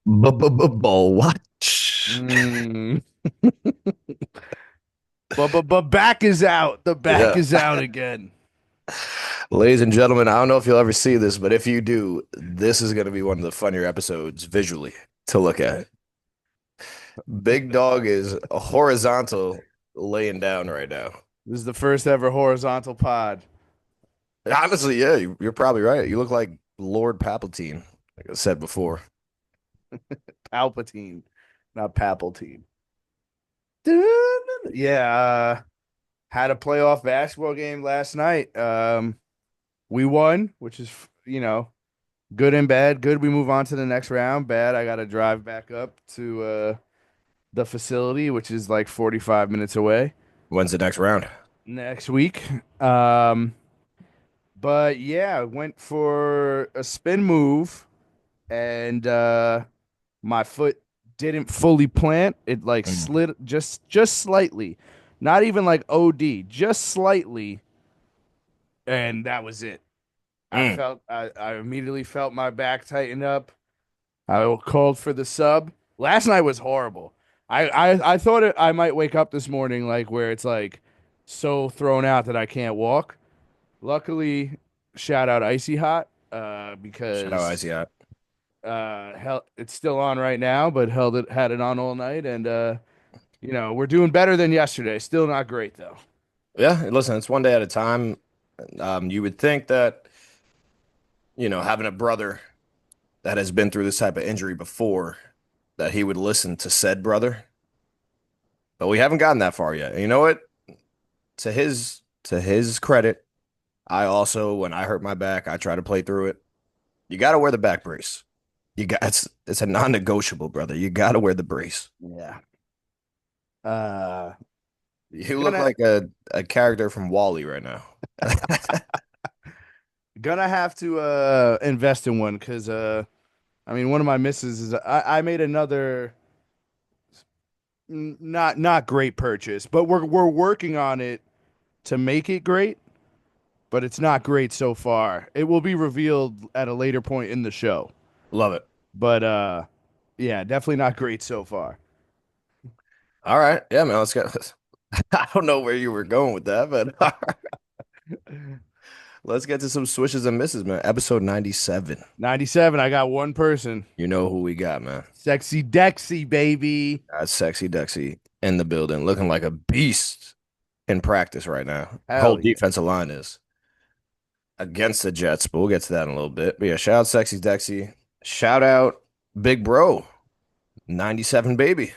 Ball watch. Mm. But back is out. The back Yeah. is out again. Ladies and gentlemen, I don't know if you'll ever see this, but if you do, this is going to be one of the funnier episodes visually to look at. Big Dog is a horizontal laying down right now. This is the first ever horizontal pod. Honestly, yeah, you're probably right. You look like Lord Palpatine, like I said before. Palpatine, not Palpatine. Yeah, had a playoff basketball game last night. We won, which is, good and bad. Good, we move on to the next round. Bad, I got to drive back up to the facility, which is like 45 minutes away When's the next round? next week. Um, but yeah, went for a spin move and my foot didn't fully plant. It like Mm. slid just slightly. Not even like OD, just slightly, and that was it. Mm. I immediately felt my back tighten up. I called for the sub. Last night was horrible. I thought I might wake up this morning like where it's like so thrown out that I can't walk. Luckily, shout out Icy Hot Shout out because Icy. it's still on right now, but had it on all night, and we're doing better than yesterday. Still not great though. Yeah, listen, it's one day at a time. You would think that, having a brother that has been through this type of injury before, that he would listen to said brother, but we haven't gotten that far yet. And you know what? To his credit, I also, when I hurt my back, I try to play through it. You got to wear the back brace. It's a non-negotiable, brother. You got to wear the brace. Yeah. Uh, You look gonna like a character from Wall-E right now. gonna have to invest in one because I mean one of my misses is I made another not great purchase, but we're working on it to make it great, but it's not great so far. It will be revealed at a later point in the show. Love it. But yeah, definitely not great so far. All right. Yeah, man, let's go. I don't know where you were going with that, but all right. Let's get to some swishes and misses, man. Episode 97. 97, I got one person. You know who we got, man. Sexy Dexy, baby. Got Sexy Dexy in the building, looking like a beast in practice right now. Whole Hell yeah. defensive line is against the Jets, but we'll get to that in a little bit. But yeah, shout out Sexy Dexy. Shout out Big Bro, 97 baby.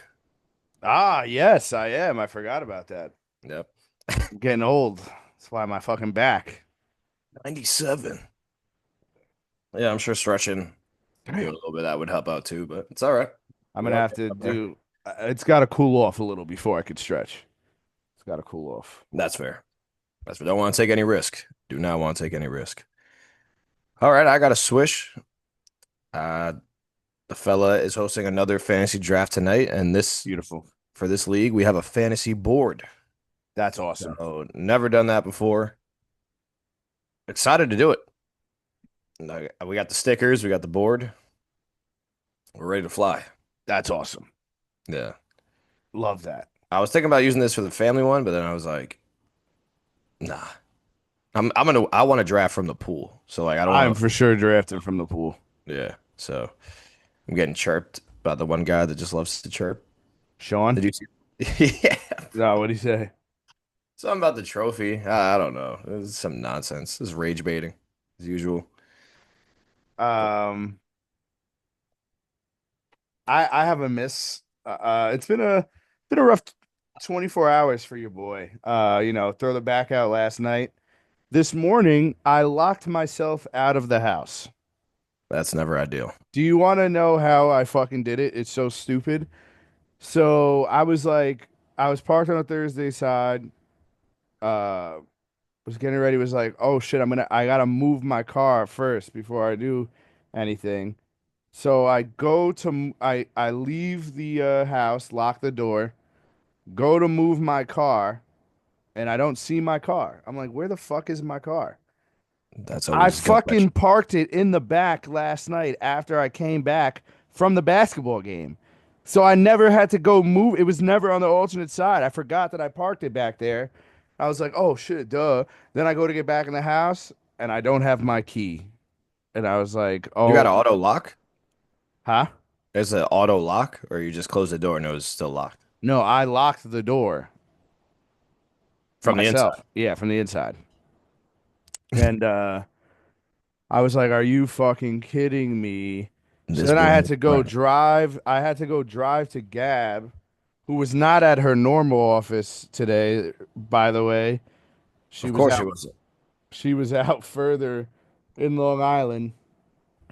Ah, yes, I am. I forgot about that. Yep. I'm getting old. That's why my fucking back. 97. Yeah, I'm sure stretching, doing a Damn. little bit, that would help out too, but it's all right. I'm We're gonna all have getting to up there. do. It's got to cool off a little before I could stretch. It's got to cool off. That's fair. That's fair. Don't want to take any risk. Do not want to take any risk. All right, I got a swish. Uh, the fella is hosting another fantasy draft tonight, and this Beautiful. for this league, we have a fantasy board. That's awesome. So never done that before. Excited to do it. We got the stickers, we got the board. We're ready to fly. That's awesome. Yeah. Love that. I was thinking about using this for the family one, but then I was like, nah. I want to draft from the pool. So like I don't I'm want for sure drafting from the pool. to, yeah. So I'm getting chirped by the one guy that just loves to chirp. Sean? Did you see? Yeah. No, what'd he say? Something about the trophy. I don't know. It was some nonsense. This is rage baiting as usual. Um, I have a miss. It's been a rough 24 hours for your boy. Throw the back out last night. This morning, I locked myself out of the house. That's never ideal. Do you want to know how I fucking did it? It's so stupid. So I was parked on a Thursday side. Uh, was getting ready. Was like, oh shit, I gotta move my car first before I do anything. So I leave the house, lock the door, go to move my car, and I don't see my car. I'm like, where the fuck is my car? That's I always gonna catch fucking parked it in the back last night after I came back from the basketball game. So I never had to go move. It was never on the alternate side. I forgot that I parked it back there. I was like, oh shit, duh. Then I go to get back in the house and I don't have my key. And I was like, You got oh, an auto lock? huh? There's an auto lock, or you just close the door and it was still locked No, I locked the door from the inside. myself. Yeah, from the inside. And I was like, "Are you fucking kidding me?" So This then I boy had has to a go brain. drive. I had to go drive to Gab, who was not at her normal office today, by the way. She Of was course it out. was. She was out further in Long Island.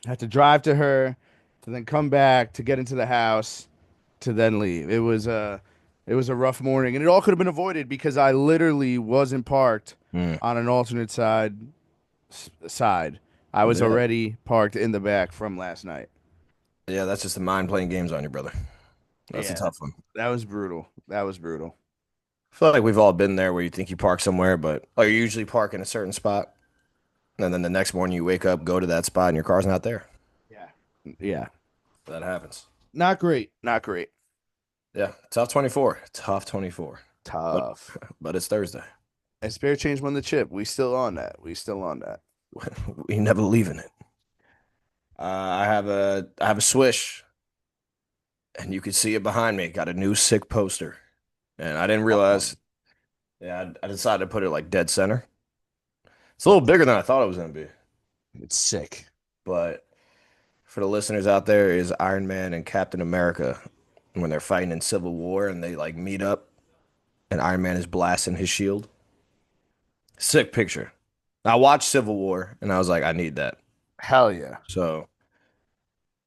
I had to drive to her to then come back to get into the house to then leave. It was a rough morning, and it all could have been avoided because I literally wasn't parked Mm. on an alternate side. I was Yeah, already parked in the back from last night. yeah, that's just the mind playing games on you, brother. That's a Yeah, tough one. that was brutal. That was brutal. I feel like we've all been there where you think you park somewhere, but like you usually park in a certain spot, and then the next morning you wake up, go to that spot, and your car's not there. Yeah. Yeah. That happens. Not great. Not great. Yeah, tough 24. Tough 24. But Tough. but it's Thursday. And spare change won the chip. We still on that. We still on that. We never leaving it. I have a Swish, and you can see it behind me. Got a new sick poster, and I didn't Uh-oh. realize. Yeah, I decided to put it like dead center. It's a little bigger than I thought it was gonna be. It's sick. But for the listeners out there, is Iron Man and Captain America when they're fighting in Civil War and they like meet up, and Iron Man is blasting his shield. Sick picture. I watched Civil War, and I was like, I need that. Hell yeah. So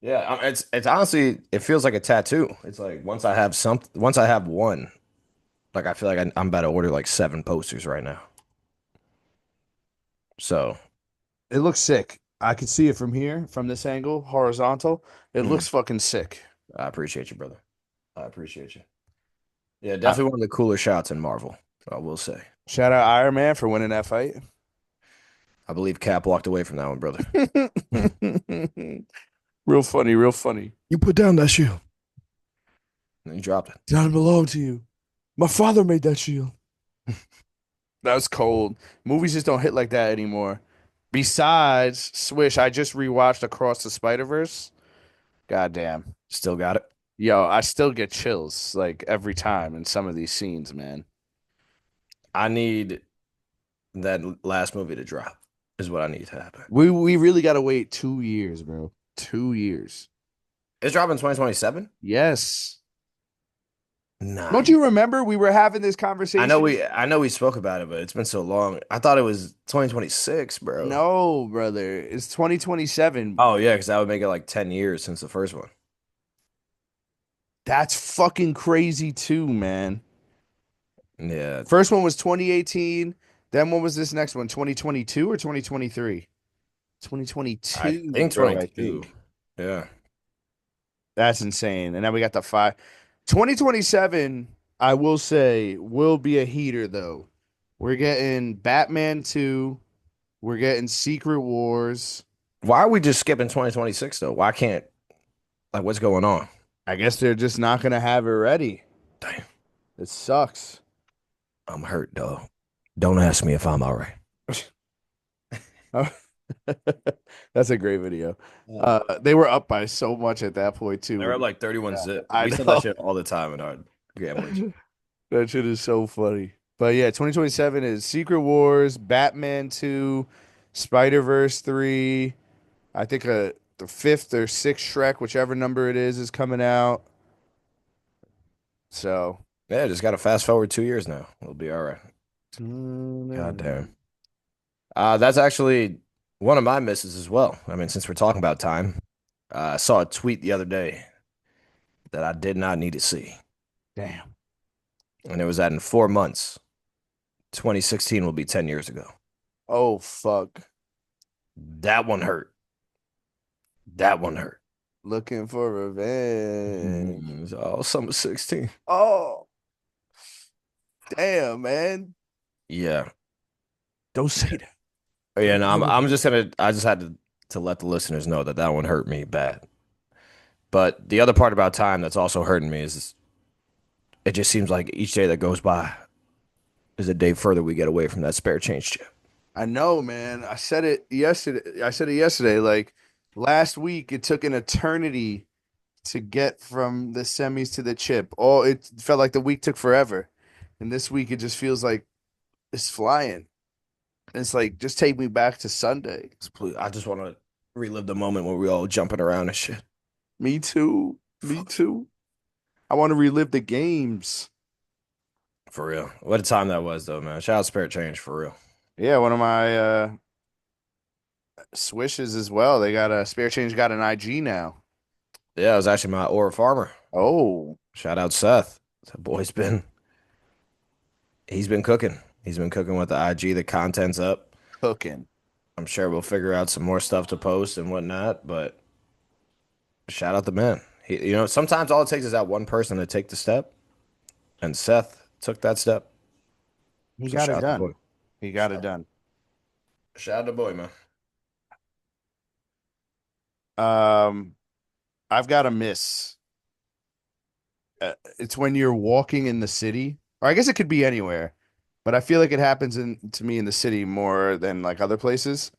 yeah, it's honestly it feels like a tattoo. It's like once I have one, like I feel like I'm about to order like 7 posters right now. So It looks sick. I can see it from here, from this angle, horizontal. It mm, looks fucking sick. I appreciate you, brother. I appreciate you. Yeah, Uh, definitely one of the cooler shots in Marvel. I will say. Shout out Iron Man for winning that fight. I believe Cap walked away from that one, brother. Real funny, real funny. You put down that shield. And he dropped it. Doesn't belong to you. My father made that shield. That was cold. Movies just don't hit like that anymore. Besides Swish, I just rewatched Across the Spider-Verse. Goddamn. Still got it. Yo, I still get chills like every time in some of these scenes, man. I need that last movie to drop, is what I need to happen. We really gotta wait 2 years, bro. 2 years. It's dropping 2027? Yes. Nah. Don't you remember we were having this conversation? I know we spoke about it, but it's been so long. I thought it was 2026, bro. No, brother. It's 2027. Oh yeah, because that would make it like 10 years since the first one. That's fucking crazy too, man. Yeah, First one was 2018. Then what was this next one? 2022 or 2023? I 2022, think bro, I 22. think. Yeah. That's insane. And then we got the five. 2027, I will say, will be a heater though. We're getting Batman 2. We're getting Secret Wars. Why are we just skipping 2026 though? Why can't like what's going on? I guess they're just not gonna have it ready. Damn, It sucks. I'm hurt, though. Don't ask me if I'm all right. That's a great video. Yeah. They were up by so much at that point too. They're up like 31 zip. I We said that know. shit all the time in our gambling. That shit is so funny. But yeah, 2027 is Secret Wars, Batman 2, Spider-Verse 3. I think the fifth or sixth Shrek, whichever number it is coming out. So, Yeah, just got to fast forward 2 years now. We'll be all right. God damn. That's actually one of my misses as well. I mean, since we're talking about time, I saw a tweet the other day that I did not need to see. damn. And it was that in 4 months, 2016 will be 10 years ago. Oh fuck. That one hurt. That one hurt. Looking for revenge. Oh, summer 16. Oh, damn, man. Yeah. Don't say that. Yeah, Don't no, say that. I just had to let the listeners know that that one hurt me bad. But the other part about time that's also hurting me is it just seems like each day that goes by is a day further we get away from that spare change chip. I know, man. I said it yesterday. I said it yesterday. Like last week, it took an eternity to get from the semis to the chip. Oh, it felt like the week took forever. And this week it just feels like it's flying. It's like just take me back to Sunday. Please, I just want to relive the moment where we all jumping around and shit. Me too. Me Fuck, too. I want to relive the games. for real. What a time that was, though, man. Shout out spare change for real. Yeah, one of my swishes as well. They got a spare change got an IG now. Yeah, it was actually my Aura Farmer. Oh, Shout out Seth. That boy's been he's been cooking. He's been cooking with the IG. The content's up. cooking. I'm sure we'll figure out some more stuff to post and whatnot, but shout out the man. Sometimes all it takes is that one person to take the step, and Seth took that step. He So got shout it out the boy. done. He got it Shout, done. shout out the boy, man. Um, I've got a miss. It's when you're walking in the city, or I guess it could be anywhere, but I feel like it happens in to me in the city more than like other places.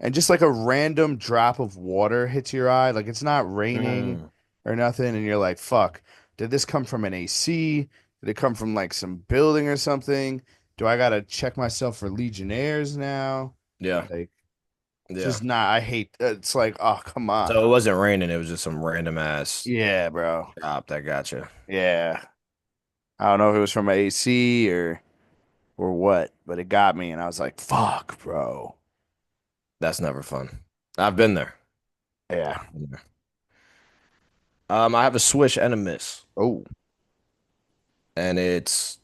And just like a random drop of water hits your eye, like it's not raining Mm, or nothing, and you're like, "Fuck, did this come from an AC? Did it come from like some building or something? Do I gotta check myself for Legionnaires now?" yeah, Like, yeah. just not. I hate. It's like, oh, come on. So it wasn't raining. It was just some random ass Yeah, bro. drop that got you. Yeah. I don't know if it was from an AC or what, but it got me, and I was like, "Fuck, bro." That's never fun. I've been there. Yeah. I have a swish and a miss, Oh, and it's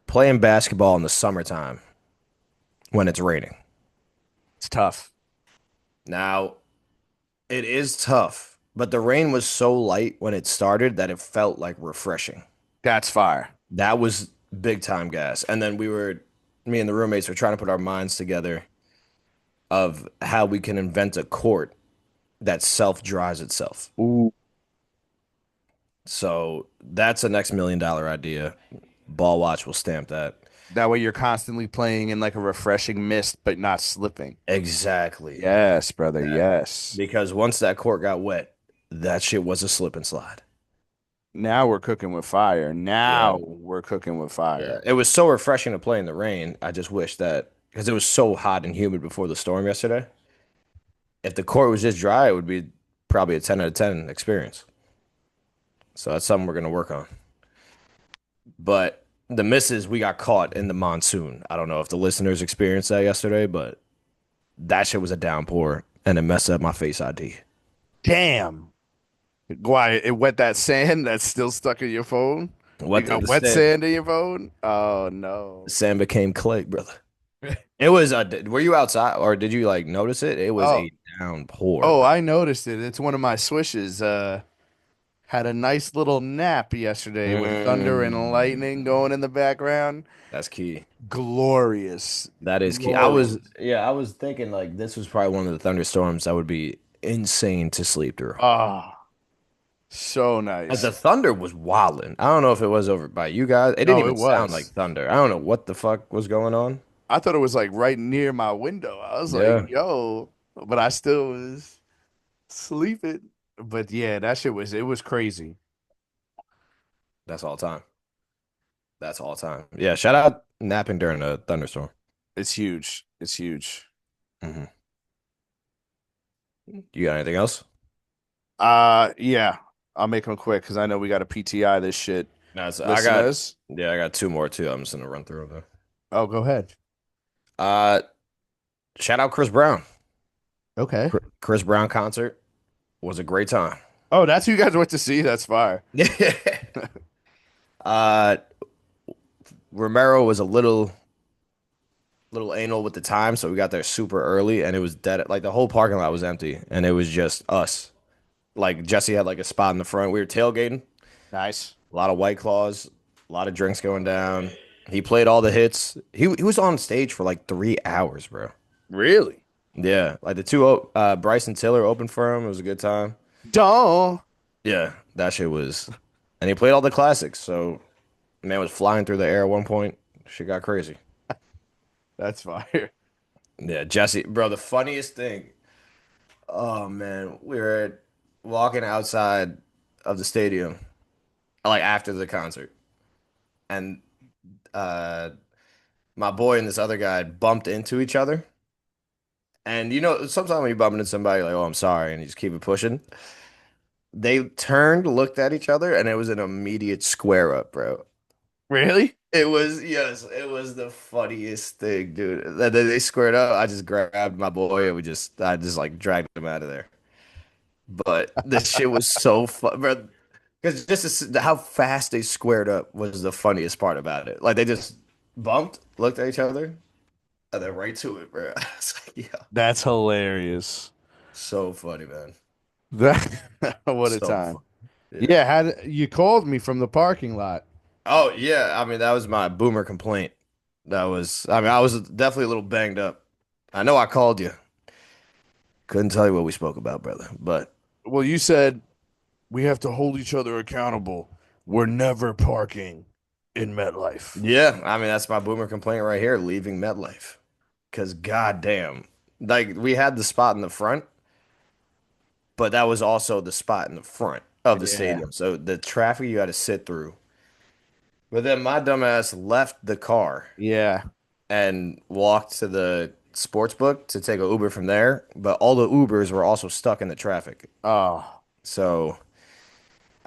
playing basketball in the summertime when it's raining. it's tough. Now, it is tough, but the rain was so light when it started that it felt like refreshing. That's fire. That was big time gas. And then me and the roommates were trying to put our minds together of how we can invent a court that self dries itself. Ooh. So that's a next $1 million idea. Ball Watch will stamp that. That way you're constantly playing in like a refreshing mist, but not slipping. Exactly. Yes, brother. Yeah. Yes. Because once that court got wet, that shit was a slip and slide. Now we're cooking with fire. Yeah. Now we're cooking with Yeah. fire. It was so refreshing to play in the rain. I just wish that because it was so hot and humid before the storm yesterday. If the court was just dry, it would be probably a 10 out of 10 experience. So that's something we're gonna work on. But the misses, we got caught in the monsoon. I don't know if the listeners experienced that yesterday, but that shit was a downpour and it messed up my Face ID. Damn. Why it wet that sand that's still stuck in your phone? You What got the wet sand? sand in your phone? Oh The no. sand became clay, brother. It was a. Were you outside or did you like notice it? It was Oh, a downpour, oh, bro. I noticed it. It's one of my swishes. Had a nice little nap yesterday with thunder and lightning Mm, going in the background. that's key. Glorious. That is key. Glorious. I was thinking like this was probably one of the thunderstorms that would be insane to sleep through. Ah, so The nice. thunder was wilding. I don't know if it was over by you guys. It didn't No, even it sound like was. thunder. I don't know what the fuck was going on. I thought it was like right near my window. I was like, Yeah, yo, but I still was sleeping. But yeah, that shit was it was crazy. that's all time. That's all time. Yeah, shout out napping during a thunderstorm. It's huge. It's huge. Hmm. You got anything else? Yeah. I'll make them quick because I know we got to PTI this shit. No, Listeners. I got two more too. I'm just gonna run through them. Oh, go ahead. Uh, shout out Chris Brown. Okay. Chris Brown concert was a great time. Oh, that's who you guys went to see? That's fire. uh, Romero was a little anal with the time, so we got there super early, and it was dead. Like the whole parking lot was empty, and it was just us. Like Jesse had like a spot in the front. We were tailgating, Nice. a lot of White Claws, a lot of drinks going down. He played all the hits. He was on stage for like 3 hours, bro. Really? Yeah, like the Bryson Tiller opened for him. It was a good time. Don't. Yeah, that shit was, and he played all the classics. So man was flying through the air at one point. Shit got crazy. That's fire. Yeah, Jesse, bro, the funniest thing. Oh man, we were walking outside of the stadium, like after the concert, and uh, my boy and this other guy bumped into each other. And you know, sometimes when you bump into somebody, like, oh, I'm sorry, and you just keep it pushing. They turned, looked at each other, and it was an immediate square up, bro. Really? It was, yes, it was the funniest thing, dude. They squared up. I just grabbed my boy and I just like dragged him out of there. But this shit was so fun, bro. Because how fast they squared up was the funniest part about it. Like they just bumped, looked at each other, and then right to it, bro. It's like, yeah, That's hilarious. so funny, man. That what a So time. fun. Yeah. Yeah, had you called me from the parking lot. Oh yeah, I mean that was my boomer complaint. That was, I mean, I was definitely a little banged up. I know I called you. Couldn't tell you what we spoke about, brother. But Well, you said we have to hold each other accountable. We're never parking in MetLife. yeah, I mean that's my boomer complaint right here, leaving MetLife. Cause goddamn, like we had the spot in the front, but that was also the spot in the front of the Yeah. stadium. So the traffic you had to sit through. But then my dumbass left the car Yeah. and walked to the sports book to take a Uber from there. But all the Ubers were also stuck in the traffic. Oh, So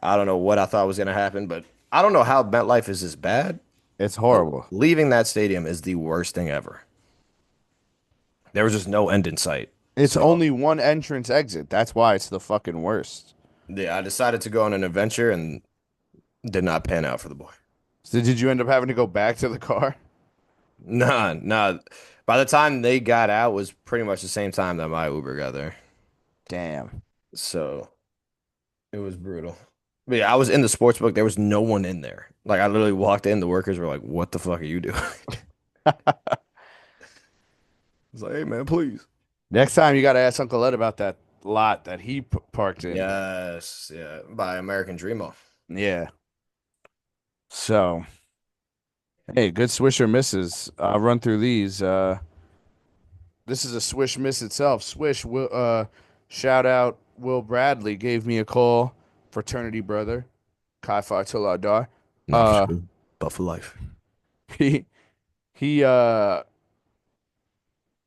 I don't know what I thought was gonna happen, but I don't know how MetLife is this bad. it's But horrible. leaving that stadium is the worst thing ever. There was just no end in sight. It's So only one entrance exit. That's why it's the fucking worst. yeah, I decided to go on an adventure and did not pan out for the boy. So did you end up having to go back to the car? Nah, nah. By the time they got out was pretty much the same time that my Uber got there. Damn. So it was brutal. But yeah, I was in the sports book. There was no one in there. Like I literally walked in. The workers were like, "What the fuck are you doing?" I was like, "Hey man, please." Next time you got to ask Uncle Ed about that lot that he parked in. Yes, yeah. By American Dream off. Yeah. So, hey, good swish or misses. I'll run through these. This is a swish miss itself. Swish, shout out Will Bradley gave me a call. Fraternity brother. Kai Fi till I die. Nah, for Uh, sure. But for life. he he uh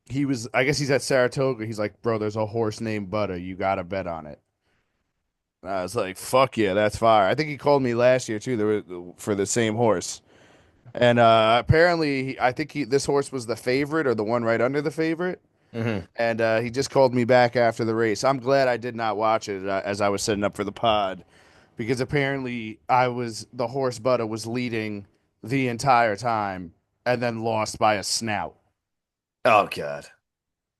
he was, I guess he's at Saratoga. He's like, bro, there's a horse named Butter. You gotta bet on it. And I was like, fuck yeah, that's fire. I think he called me last year too. There was, for the same horse. And apparently, I think this horse was the favorite or the one right under the favorite. Hmm. And he just called me back after the race. I'm glad I did not watch it as I was setting up for the pod because apparently the horse Butter was leading the entire time and then lost by a snout. Oh God. That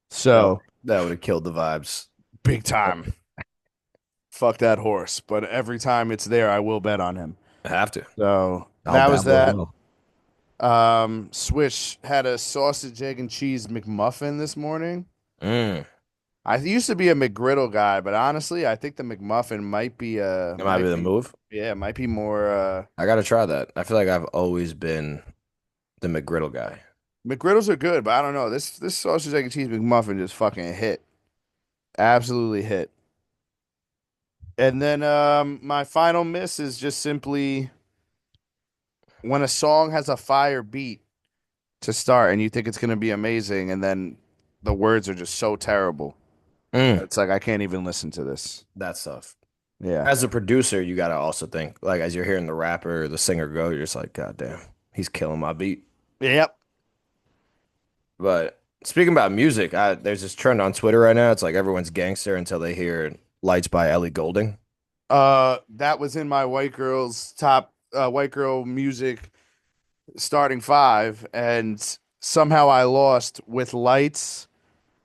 So that would have killed the vibes. big time. Fuck that horse. But every time it's there, I will bet on him. I have to. So I'll that was dabble as that. well. Swish had a sausage, egg, and cheese McMuffin this morning. Mm. I used to be a McGriddle guy, but honestly, I think the McMuffin That might be the move. yeah, might be more I gotta try that. I feel like I've always been the McGriddle guy. McGriddles are good, but I don't know. This sausage, egg, and cheese McMuffin just fucking hit. Absolutely hit. And then my final miss is just simply when a song has a fire beat to start and you think it's gonna be amazing, and then the words are just so terrible. Mm. It's like I can't even listen to this. That stuff. Yeah. As a producer, you gotta also think, like as you're hearing the rapper or the singer go, you're just like, God damn, he's killing my beat. Yep. But speaking about music, there's this trend on Twitter right now. It's like everyone's gangster until they hear Lights by Ellie Goulding. That was in my white girls top white girl music starting five, and somehow I lost with lights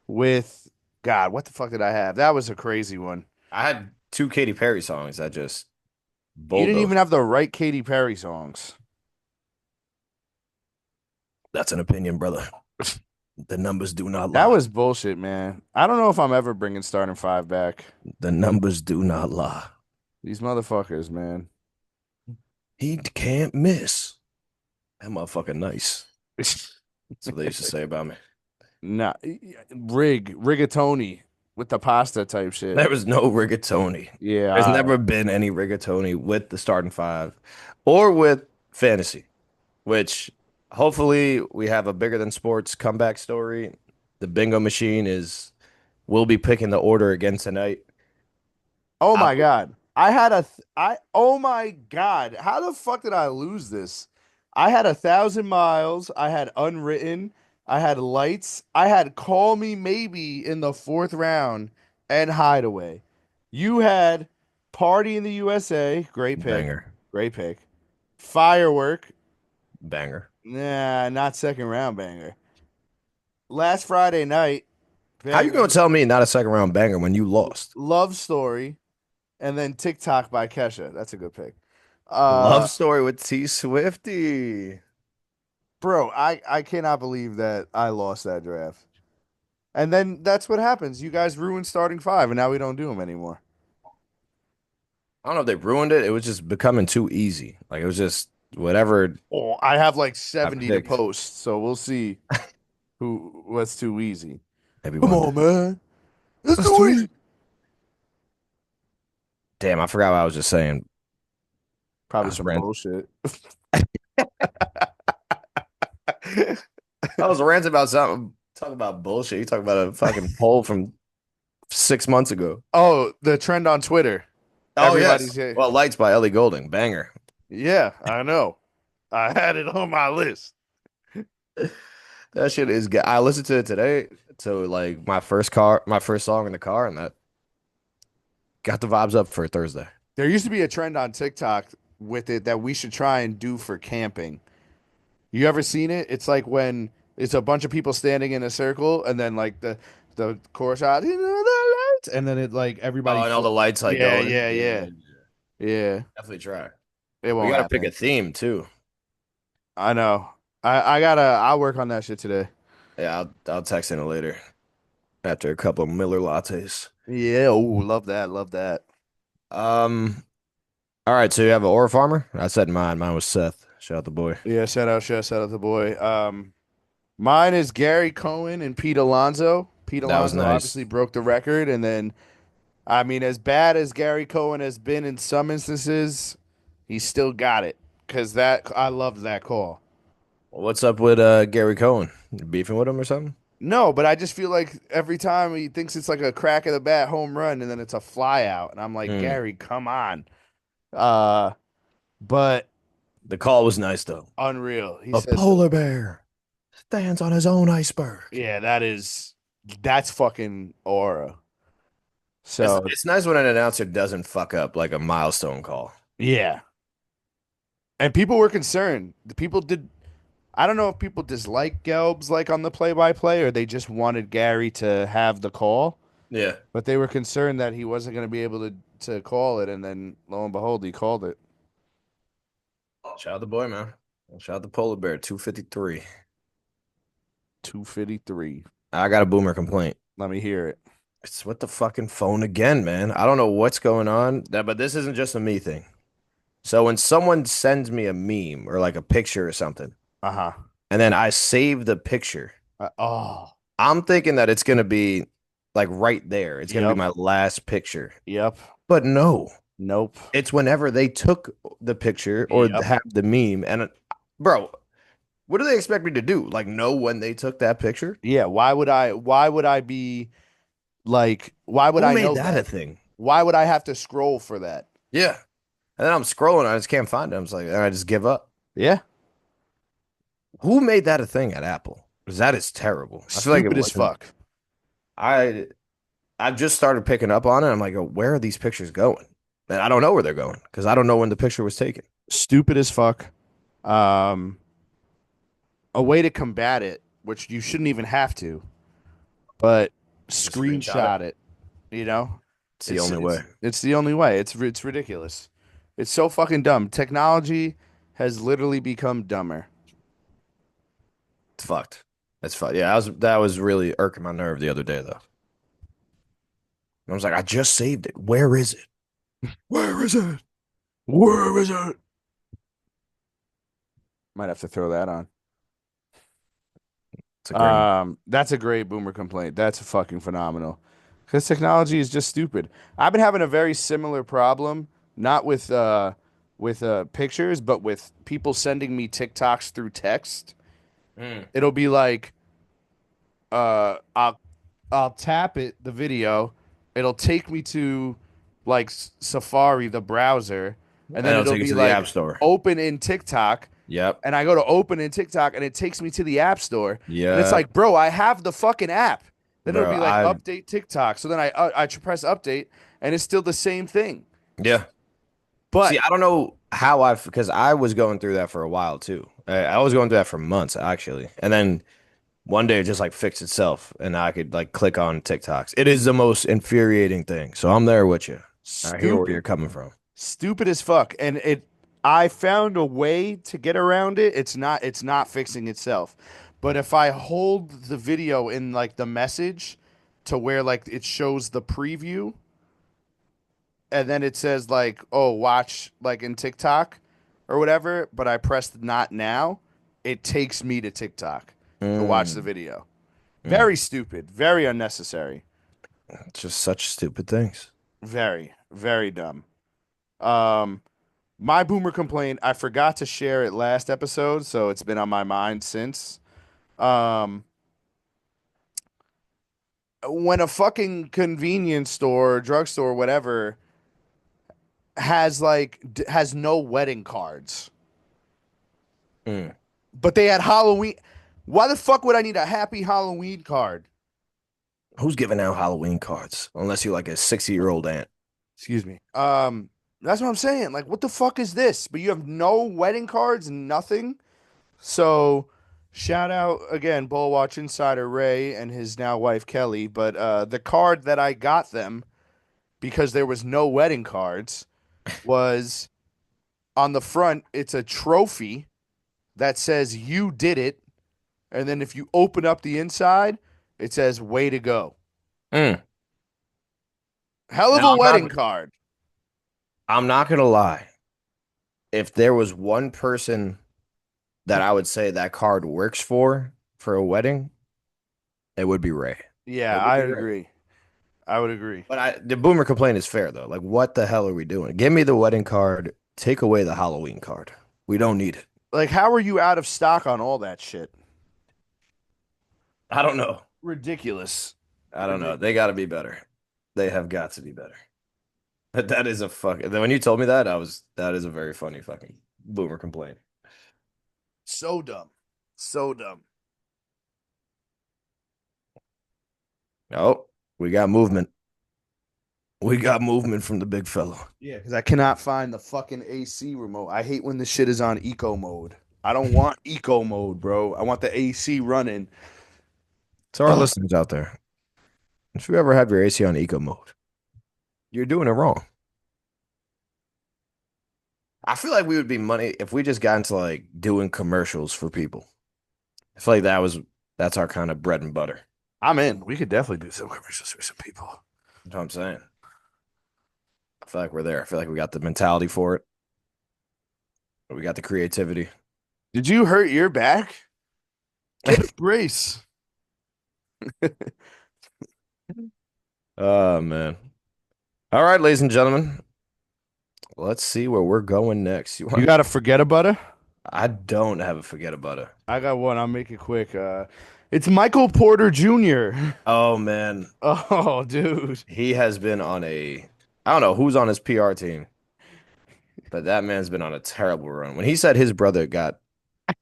with God, what the fuck did I have? That was a crazy one. I had two Katy Perry songs that just You didn't even bulldozed. have the right Katy Perry songs. That's an opinion, brother. The numbers do not That lie. was bullshit, man. I don't know if I'm ever bringing starting five back. The numbers do not lie. These motherfuckers, man. He can't miss. That motherfucker nice. That's what they used to say about me. Nah, rigatoni with the pasta type shit. There was no rigatoni. Yeah, There's all never right. been any rigatoni with the starting five or with fantasy, which hopefully we have a bigger than sports comeback story. The bingo machine is we'll be picking the order again tonight. Oh I, my God. I had a th I oh my God. How the fuck did I lose this? I had 1,000 miles. I had unwritten. I had lights. I had call me maybe in the fourth round and hideaway. You had party in the USA. Great pick. banger, Great pick. Firework. banger. Nah, not second round banger. Last Friday night, How you gonna banger. tell me not a second round banger when you lost? Love story. And then TikTok by Kesha. That's a good pick. Uh, Love story with T Swifty. bro, I cannot believe that I lost that draft. And then that's what happens. You guys ruined starting five, and now we don't do them anymore. I don't know if they ruined it. It was just becoming too easy. Like it was just whatever Oh, I have like I 70 to picked. post, so we'll see who what's too easy. Maybe Come one day. on, man. It's That's too too easy. easy. Damn, I forgot what I was just saying. I Probably was some ranting. bullshit. I was ranting about something. Talking about bullshit. You talking about a fucking poll from 6 months ago. Oh, the trend on Twitter. Oh Everybody's yes. here. Well, Lights by Ellie Goulding. Banger. Yeah, I know. I had it on my list. That shit is good. I listened to it today to like my first song in the car, and that got the vibes up for Thursday. There used to be a trend on TikTok with it that we should try and do for camping. You ever seen it? It's like when it's a bunch of people standing in a circle, and then like the chorus out, you know the lights, and then it like Oh, everybody. and all the lights like Yeah, going. yeah, Yeah, yeah, yeah, yeah. yeah. Definitely try. It We won't got to pick a happen. theme too. I know. I gotta. I'll work on that shit today. Yeah, I'll text in it later after a couple of Miller lattes. Yeah. Oh, love that. Love that. Um, all right, so you have an Aura Farmer? I said mine. Mine was Seth. Shout out the boy. Yeah. Shout out the boy. Mine is Gary Cohen and Pete Alonso. Pete That was Alonso nice. obviously broke the record, and then I mean, as bad as Gary Cohen has been in some instances, he still got it because that I loved that call. What's up with Gary Cohen? You beefing with him or something? No, but I just feel like every time he thinks it's like a crack of the bat home run, and then it's a fly out, and I'm like, Mm. Gary, come on. Uh, but The call was nice though. unreal. He A says some, polar bear stands on his own iceberg. yeah, that's fucking aura. It's So it's nice when an announcer doesn't fuck up like a milestone call. yeah, and people were concerned. The people did. I don't know if people dislike Gelbs like on the play-by-play or they just wanted Gary to have the call, Yeah. but they were concerned that he wasn't going to be able to call it, and then lo and behold, he called it. Shout out the boy, man. Shout out the polar bear, 253. 253. I got a boomer complaint. Let me hear it. It's with the fucking phone again, man. I don't know what's going on, but this isn't just a me thing. So when someone sends me a meme or like a picture or something, Uh-huh. and then I save the picture, Oh, I'm thinking that it's gonna be like right there. It's gonna be yep. my last picture. Yep. But no, Nope. it's whenever they took the picture or Yep. have the meme. And bro, what do they expect me to do? Like know when they took that picture? Yeah, why would I be like why would Who I made know that a that? thing? Why would I have to scroll for that? Yeah. And then I'm scrolling, I just can't find it. I'm just like, I just give up. Yeah. Who made that a thing at Apple? Because that is terrible. I feel like it Stupid as wasn't. fuck. I I've just started picking up on it. I'm like, oh, where are these pictures going? And I don't know where they're going because I don't know when the picture was taken. Stupid as fuck. Um a way to combat it, which you shouldn't even have to, but Just screenshot it. screenshot it. You know, It's the it's only it's way. it's the only way. It's ridiculous. It's so fucking dumb. Technology has literally become dumber. It's fucked. That's fucked. Yeah, that was really irking my nerve the other day though. I was like, I just saved it. Where is it? Where is it? Where is it? Might have to throw that on. It's a great one. That's a great boomer complaint. That's fucking phenomenal. Because technology is just stupid. I've been having a very similar problem, not with pictures, but with people sending me TikToks through text. Mm. It'll be like I'll tap it, the video. It'll take me to like Safari, the browser, and And then it'll it'll take you be to the like App Store. open in TikTok. Yep. And I go to open in TikTok and it takes me to the App Store. And it's Yep. like, bro, I have the fucking app. Then it'll Bro, be like update TikTok. So then I press update and it's still the same thing. yeah. See, But I don't know how because I was going through that for a while too. I was going through that for months actually. And then one day it just like fixed itself and I could like click on TikToks. It is the most infuriating thing. So I'm there with you. I hear where you're stupid. coming from. Stupid as fuck. And it I found a way to get around it. It's not fixing itself. But if I hold the video in like the message to where like it shows the preview and then it says like, oh, watch like in TikTok or whatever, but I pressed not now, it takes me to TikTok to watch the Mm, video. mm. Very stupid, very unnecessary, It's just such stupid things. very, very dumb. Um, my boomer complaint, I forgot to share it last episode, so it's been on my mind since. Um, when a fucking convenience store, drugstore, whatever, has no wedding cards, Mm. but they had Halloween. Why the fuck would I need a happy Halloween card? Who's giving out Halloween cards? Unless you're like a 60-year-old aunt. Excuse me. That's what I'm saying. Like, what the fuck is this? But you have no wedding cards, nothing. So, shout out again, Bull Watch Insider Ray and his now wife Kelly. But the card that I got them because there was no wedding cards was on the front. It's a trophy that says "You did it," and then if you open up the inside, it says "Way to go." Mm. Hell of Now a wedding card. I'm not gonna lie. If there was one person that I would say that card works for a wedding, it would be Ray. Yeah, It would I be Ray. agree. I would agree. But the boomer complaint is fair though. Like, what the hell are we doing? Give me the wedding card. Take away the Halloween card. We don't need it. Like, how are you out of stock on all that shit? I don't know. Ridiculous. I don't know. They Ridiculous. got to be better. They have got to be better. But that is a fucking. When you told me that, that is a very funny fucking boomer complaint. So dumb. So dumb. Oh, we got movement. We got movement from the big fellow. Yeah, because I cannot find the fucking AC remote. I hate when this shit is on eco mode. I don't want eco mode, bro. I want the AC running. To our Ugh. listeners out there, if you ever have your AC on eco mode, you're doing it wrong. I feel like we would be money if we just got into like doing commercials for people. I feel like that's our kind of bread and butter. I'm in. We could definitely do some commercials for some people. That's what I'm saying. I feel like we're there. I feel like we got the mentality for it. We got the creativity. Did you hurt your back? Get a brace. Oh man. All right, ladies and gentlemen. Let's see where we're going next. You You want got to forget about it? I don't have a forget about it. I got one. I'll make it quick. It's Michael Porter Jr. Oh man. Oh, dude. He has been on I don't know who's on his PR team, but that man's been on a terrible run. When he said his brother got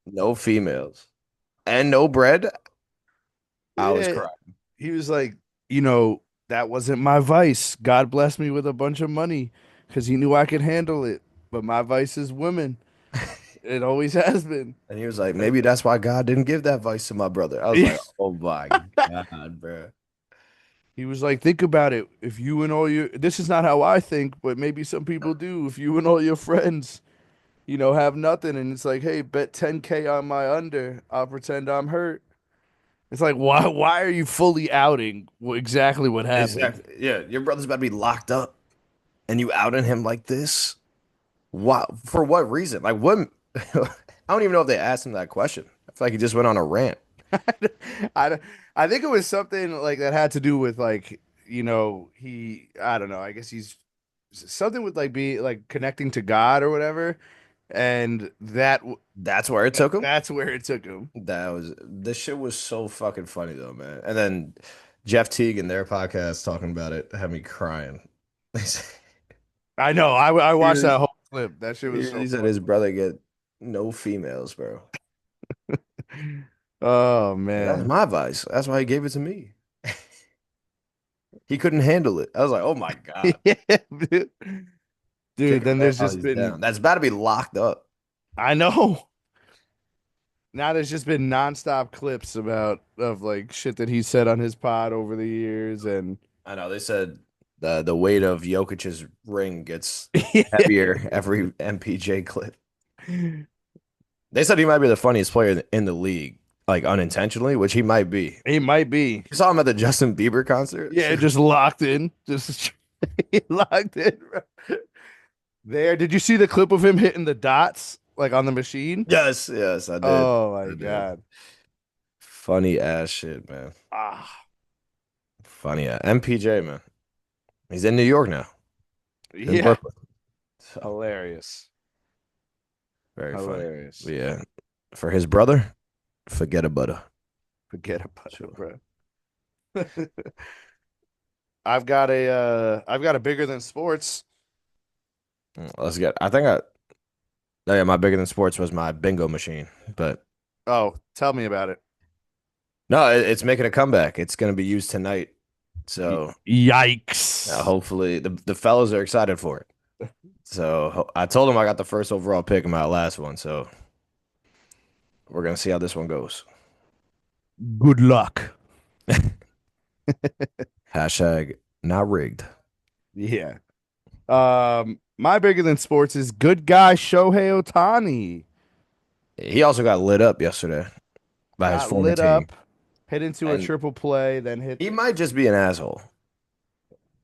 no females and no bread, I was Yeah. crying. He was like, that wasn't my vice. God blessed me with a bunch of money because he knew I could handle it. But my vice is women. It always has been. And he was like, maybe that's why God didn't give that vice to my brother. I was like, oh my God, bro. He was like, think about it. If you and all your, this is not how I think, but maybe some people do. If you and all your friends, have nothing, and it's like, hey, bet 10K on my under, I'll pretend I'm hurt. It's like, why are you fully outing exactly what happened? Exactly. Yeah, your brother's about to be locked up. and you outed him like this? Wow. For what reason? Like what? I don't even know if they asked him that question. I feel like he just went on a rant. I I think it was something like that had to do with like I don't know. I guess he's something with like be like connecting to God or whatever, and That's where it took him. that's where it took him. This shit was so fucking funny though, man. And then Jeff Teague in their podcast talking about it had me crying. I know. I He watched that was- whole clip. That shit was so he said funny. his brother get no females, bro. Oh Like, that's man. my advice. That's why he gave it to me. He couldn't handle it. I was like, oh my God. Yeah, dude. Kick Dude, him then out there's while just he's been down. That's about to be locked up. I know. Now there's just been nonstop clips about of like shit that he said on his pod over the years and I know they said the weight of Jokic's ring gets yeah, heavier every MPJ clip. They said he might be the funniest player in the league, like unintentionally, which he might be. he might be. You saw him at the Justin Bieber concert? Yeah, just locked in. Just locked in. There. Did you see the clip of him hitting the dots like on the machine? Yes, yes, I did. Oh my I did. God. Funny ass shit, man. Ah, Funny ass. MPJ, man. He's in New York now. He's in yeah. Brooklyn. So Hilarious. very funny. Hilarious. But yeah, for his brother, forget a butter. Forget about it, Sure. bro. I've got a bigger than sports. Let's get. Oh yeah, my bigger than sports was my bingo machine, but Oh, tell me about it. no, it's making a comeback. It's going to be used tonight. So Yikes. hopefully the fellows are excited for it. So I told them I got the first overall pick in my last one. So we're gonna see how this one goes. Good luck. Hashtag not rigged. Yeah. My bigger than sports is good guy Shohei Ohtani. He also got lit up yesterday by his Got former lit team, up, hit into a and triple play, then hit. he might just be an asshole.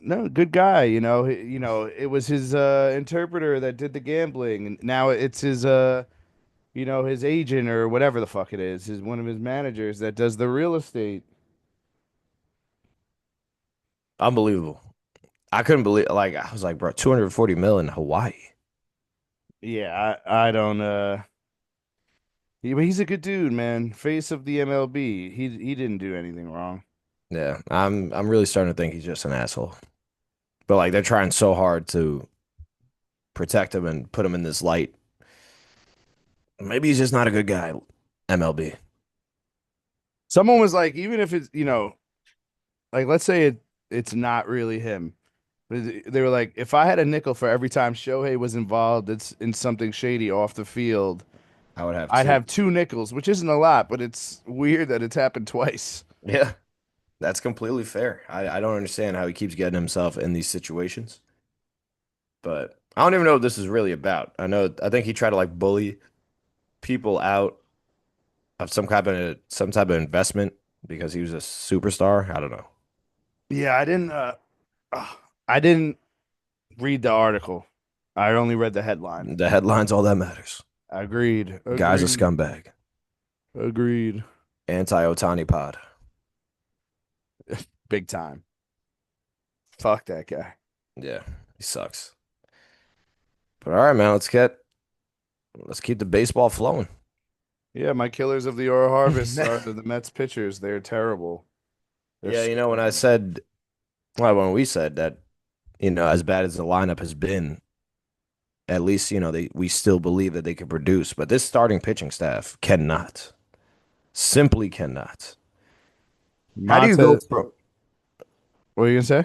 No, good guy. It was his interpreter that did the gambling, and now it's his his agent or whatever the fuck it is one of his managers that does the real estate. Unbelievable. I couldn't believe. Like I was like, bro, 240 mil in Hawaii. Yeah, I don't but he's a good dude, man. Face of the MLB. He didn't do anything wrong. Yeah, I'm really starting to think he's just an asshole. But like they're trying so hard to protect him and put him in this light. Maybe he's just not a good guy. MLB. Someone was like, even if it's, like let's say it's not really him. But they were like, if I had a nickel for every time Shohei was involved it's in something shady off the field, I would have I'd two. have two nickels, which isn't a lot, but it's weird that it's happened twice. Yeah, that's completely fair. I don't understand how he keeps getting himself in these situations. But I don't even know what this is really about. I think he tried to like bully people out of some type of investment because he was a superstar. I don't know. Yeah, I didn't read the article. I only read the headline. The headline's all that matters. Agreed. Guy's a Agreed. scumbag. Agreed. Anti-Otani pod. Big time. Fuck that guy. Yeah, he sucks. But all right, man, let's keep the baseball flowing. Yeah, my killers of the Oro Harvest are the Mets pitchers. They're terrible. They're Yeah, so when I bad. said, well, when we said that, as bad as the lineup has been, at least, we still believe that they can produce. But this starting pitching staff cannot, simply cannot. How do you go Mata, from, what are you gonna say?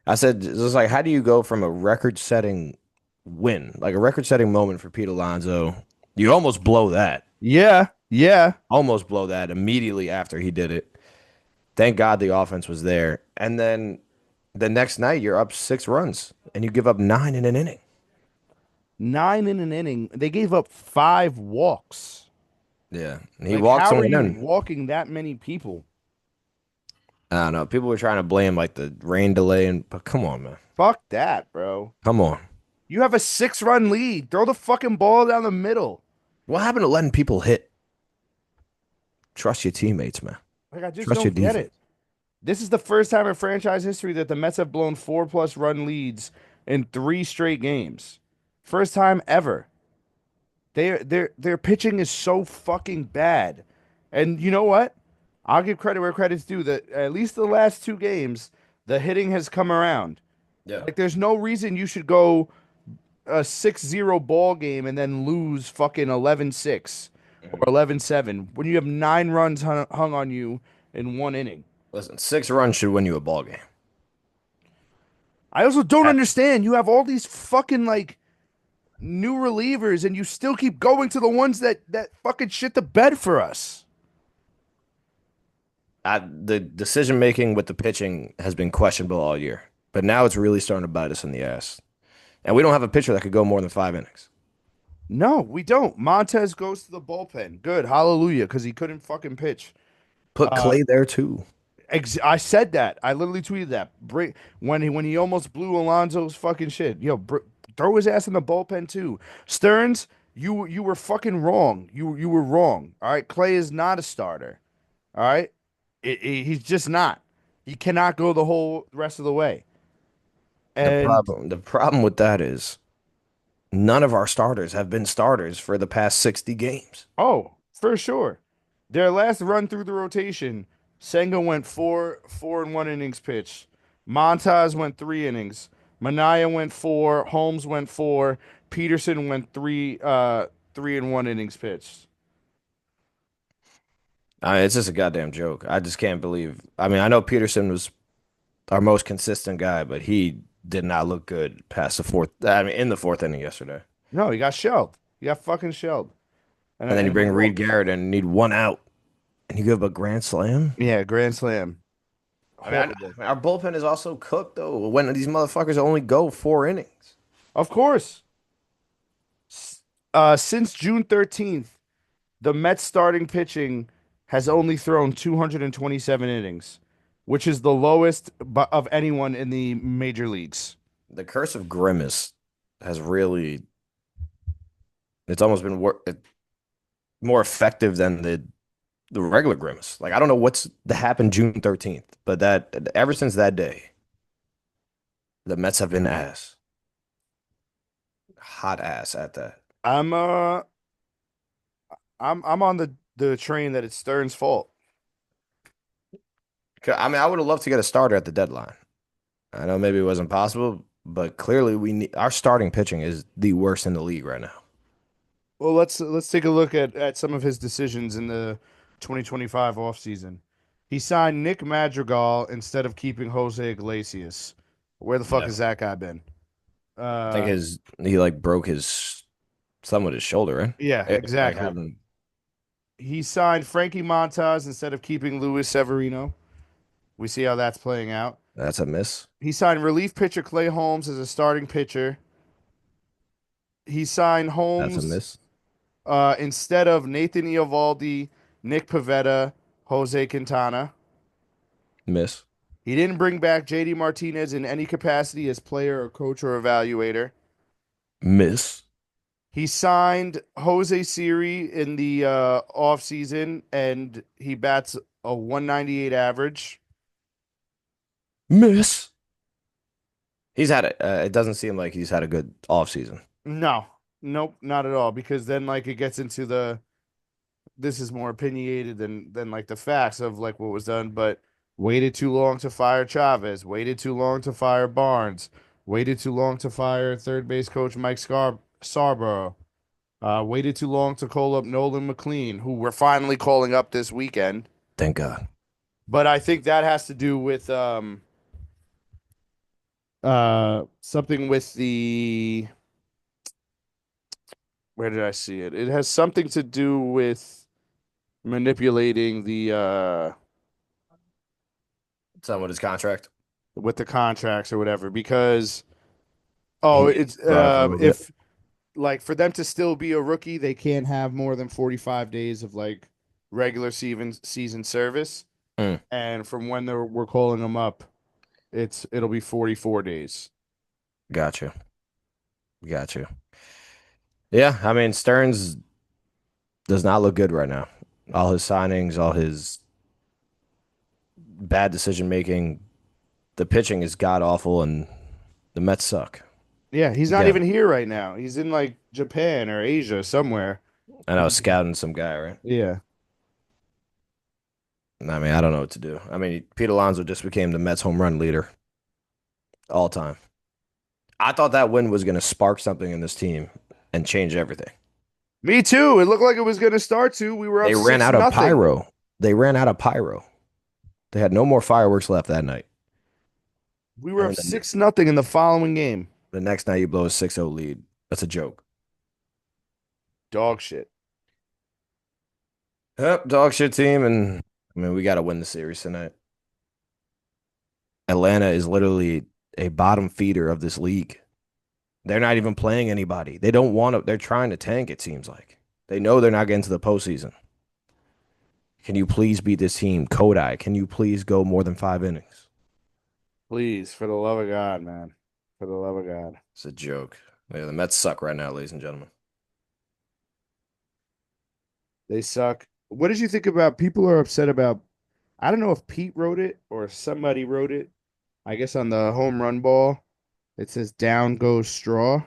I said, just like, how do you go from a record-setting win, like a record-setting moment for Pete Alonso? You Yeah, yeah. almost blow that immediately after he did it. Thank God the offense was there. And then the next night, you're up 6 runs and you give up 9 in an inning. 9 in an inning. They gave up 5 walks. Yeah. And he Like, walked how are someone you in. walking that many people? I don't know. People were trying to blame like the rain delay, but come on, man. Fuck that, bro. Come on. You have a 6-run lead. Throw the fucking ball down the middle. What happened to letting people hit? Trust your teammates, man. Like, I just Trust your don't get defense. it. This is the first time in franchise history that the Mets have blown 4+ run leads in 3 straight games. First time ever. Their pitching is so fucking bad. And you know what? I'll give credit where credit's due. That at least the last 2 games, the hitting has come around. Yeah. Like there's no reason you should go a 6-0 ball game and then lose fucking 11-6 or Mhm. 11-7 when you have 9 runs hung on you in 1 inning. Listen, 6 runs should win you a ball game. I also don't That- understand. You have all these fucking like new relievers and you still keep going to the ones that fucking shit the bed for us. the decision making with the pitching has been questionable all year, but now it's really starting to bite us in the ass. And we don't have a pitcher that could go more than 5 innings. No, we don't. Montez goes to the bullpen. Good. Hallelujah, because he couldn't fucking pitch. Put Clay there too. I said that. I literally tweeted that. When he almost blew Alonso's fucking shit. Throw his ass in the bullpen too. Stearns, you were fucking wrong. You were wrong. All right. Clay is not a starter. All right. He's just not. He cannot go the whole rest of the way. And The problem with that is none of our starters have been starters for the past 60 games. oh, for sure. Their last run through the rotation, Senga went four and 1 innings pitched. Montaz went 3 innings. Manaya went four. Holmes went four. Peterson went 3 and 1 innings pitched. It's just a goddamn joke. I just can't believe. I mean, I know Peterson was our most consistent guy, but he did not look good past the fourth. I mean, in the fourth inning yesterday. No, he got shelled. He got fucking shelled. And then you And we bring Reed lost. Garrett in and need one out, and you give up a grand slam. Yeah, grand slam. Horrible. Our bullpen is also cooked though. When these motherfuckers only go 4 innings. Of course. Since June 13th, the Mets starting pitching has only thrown 227 innings, which is the lowest of anyone in the major leagues. The curse of Grimace has really. It's almost been more effective than the regular Grimace. Like I don't know what's that happened June 13th, but that ever since that day, the Mets have been ass, hot ass at that. I'm uh I'm on the train that it's Stern's fault. I mean, I would have loved to get a starter at the deadline. I know maybe it wasn't possible, but clearly our starting pitching is the worst in the league right now. Well, let's take a look at some of his decisions in the 2025 offseason. He signed Nick Madrigal instead of keeping Jose Iglesias. Where the fuck Yeah. has that guy been? I think Uh, he like broke his something with his shoulder, right? yeah, Like exactly. having He signed Frankie Montas instead of keeping Luis Severino. We see how that's playing out. that's a miss. He signed relief pitcher Clay Holmes as a starting pitcher. He signed That's a Holmes miss. instead of Nathan Eovaldi, Nick Pivetta, Jose Quintana. Miss. He didn't bring back JD Martinez in any capacity as player or coach or evaluator. Miss. He signed Jose Siri in the offseason, and he bats a 198 average. Miss. He's had it. It doesn't seem like he's had a good offseason. No, nope, not at all. Because then, like, it gets into this is more opinionated than like the facts of like what was done, but waited too long to fire Chavez, waited too long to fire Barnes, waited too long to fire third base coach Mike Scarborough, waited too long to call up Nolan McLean, who we're finally calling up this weekend. Thank God. But I think that has to do with something with the where did I see it? It has something to do with manipulating the Something with his contract. with the contracts or whatever because He oh needs it's to thrive for a little bit. if like for them to still be a rookie, they can't have more than 45 days of like regular season service. Mm, and from when we're calling him up, it'll be 44 days. gotcha. Gotcha. Yeah, I mean, Stearns does not look good right now. All his signings, all his bad decision making, the pitching is god awful, and the Mets suck Yeah, he's not again. even here right now. He's in like Japan or Asia somewhere. And I was scouting some guy, right? Yeah. I mean, I don't know what to do. I mean, Pete Alonso just became the Mets home run leader all time. I thought that win was going to spark something in this team and change everything. Me too. It looked like it was going to start to. We were up They ran six out of nothing. pyro. They ran out of pyro. They had no more fireworks left that night. We were And up then six nothing in the following game. the next night you blow a 6-0 lead. That's a joke. Dog shit. Yep, dog shit team. And I mean, we got to win the series tonight. Atlanta is literally a bottom feeder of this league. They're not even playing anybody. They don't want to, they're trying to tank, it seems like. They know they're not getting to the postseason. Can you please beat this team? Kodai, can you please go more than 5 innings? Please, for the love of God, man. For the love of God. It's a joke. Yeah, the Mets suck right now, ladies and gentlemen. They suck. What did you think about people are upset about? I don't know if Pete wrote it or somebody wrote it. I guess on the home run ball, it says down goes straw.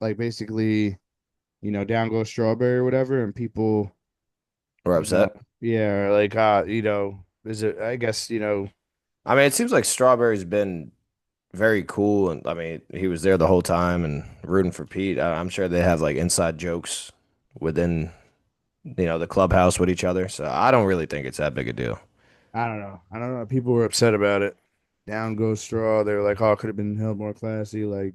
Like basically, down goes strawberry or whatever. And people, We're upset. yeah, like, is it, I guess, I mean, it seems like Strawberry's been very cool. And I mean, he was there the whole time and rooting for Pete. I'm sure they have like inside jokes within, the clubhouse with each other. So I don't really think it's that big a deal. I don't know. I don't know. People were upset about it. Down goes straw. They were like, oh, it could have been held more classy, like,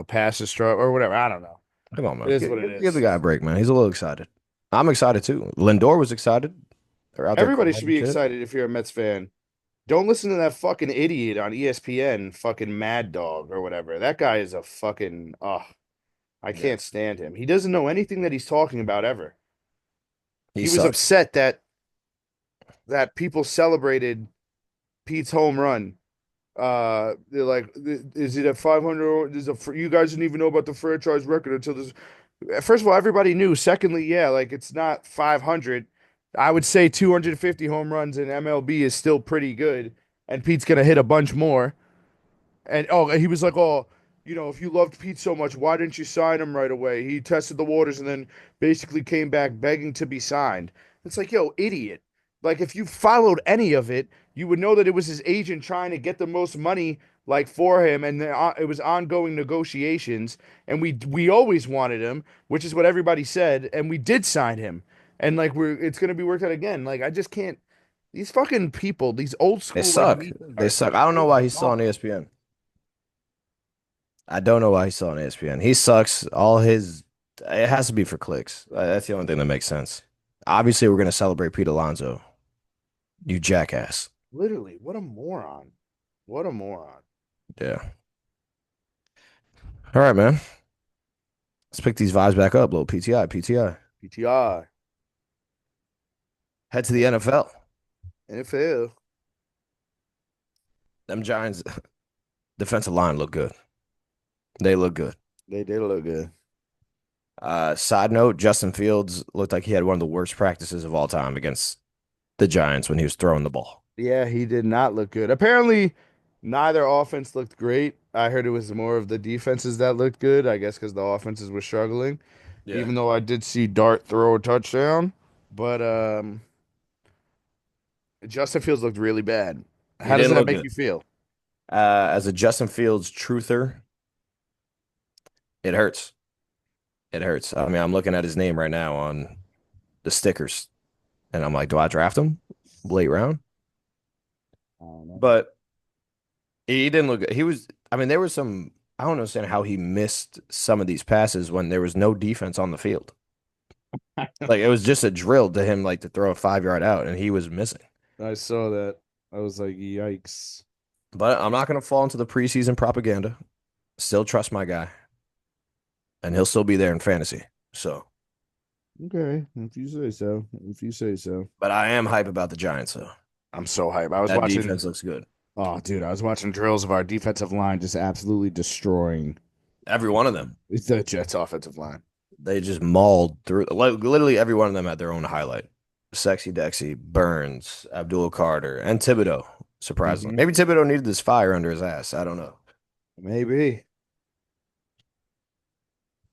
pass the straw or whatever. I don't know. Come on, It man. is Give, what it give, give the is. guy a break, man. He's a little excited. I'm excited too. Lindor was excited. They're out there Everybody should crying and be shit. excited if you're a Mets fan. Don't listen to that fucking idiot on ESPN, fucking Mad Dog or whatever. That guy is a fucking, I Yeah. can't stand him. He doesn't know anything that he's talking about ever. He He was sucks. upset that people celebrated Pete's home run. They're like, is it a 500? You guys didn't even know about the franchise record until this. First of all, everybody knew. Secondly, yeah, like it's not 500. I would say 250 home runs in MLB is still pretty good, and Pete's gonna hit a bunch more. And he was like, oh, if you loved Pete so much, why didn't you sign him right away? He tested the waters and then basically came back begging to be signed. It's like, yo, idiot. Like, if you followed any of it, you would know that it was his agent trying to get the most money, like, for him, and it was ongoing negotiations. And we always wanted him, which is what everybody said, and we did sign him. And like, it's gonna be worked out again. Like, I just can't. These fucking people, these old They school like suck. me They guys, are suck. I don't know so why he's still on dumb. ESPN. I don't know why he's still on ESPN. He sucks. All his it has to be for clicks. That's the only thing that makes sense. Obviously, we're gonna celebrate Pete Alonso. You jackass. Literally, what a moron. What a moron. Yeah. All right, man. Let's pick these vibes back up. Little PTI, PTI. PTI, Head to the NFL. NFL. Them Giants defensive line look good. They look good. They did look good. Side note, Justin Fields looked like he had one of the worst practices of all time against the Giants when he was throwing the ball. Yeah, he did not look good. Apparently, neither offense looked great. I heard it was more of the defenses that looked good, I guess because the offenses were struggling. Yeah. Even though I did see Dart throw a touchdown, but Justin Fields looked really bad. He How does didn't that look make good. you feel? As a Justin Fields truther, it hurts. It hurts. I mean, I'm looking at his name right now on the stickers, and I'm like, do I draft him late round? I don't know. But he didn't look good. He was, I mean, there was some, I don't understand how he missed some of these passes when there was no defense on the field. Like it was just a drill to him, like to throw a 5 yard out, and he was missing. I saw that. I was like, yikes. But I'm not going to fall into the preseason propaganda. Still trust my guy, and he'll still be there in fantasy. So. Okay, if you say so. If you say so. But I am hype about the Giants, though. I'm so hyped. I was That watching. defense looks good. Oh, dude, I was watching drills of our defensive line just absolutely destroying Every one of them. it's the Jets' offensive line. They just mauled through. Literally every one of them had their own highlight. Sexy Dexy, Burns, Abdul Carter, and Thibodeau. Surprisingly, Hmm. maybe Thibodeau needed this fire under his ass. I don't know, Maybe.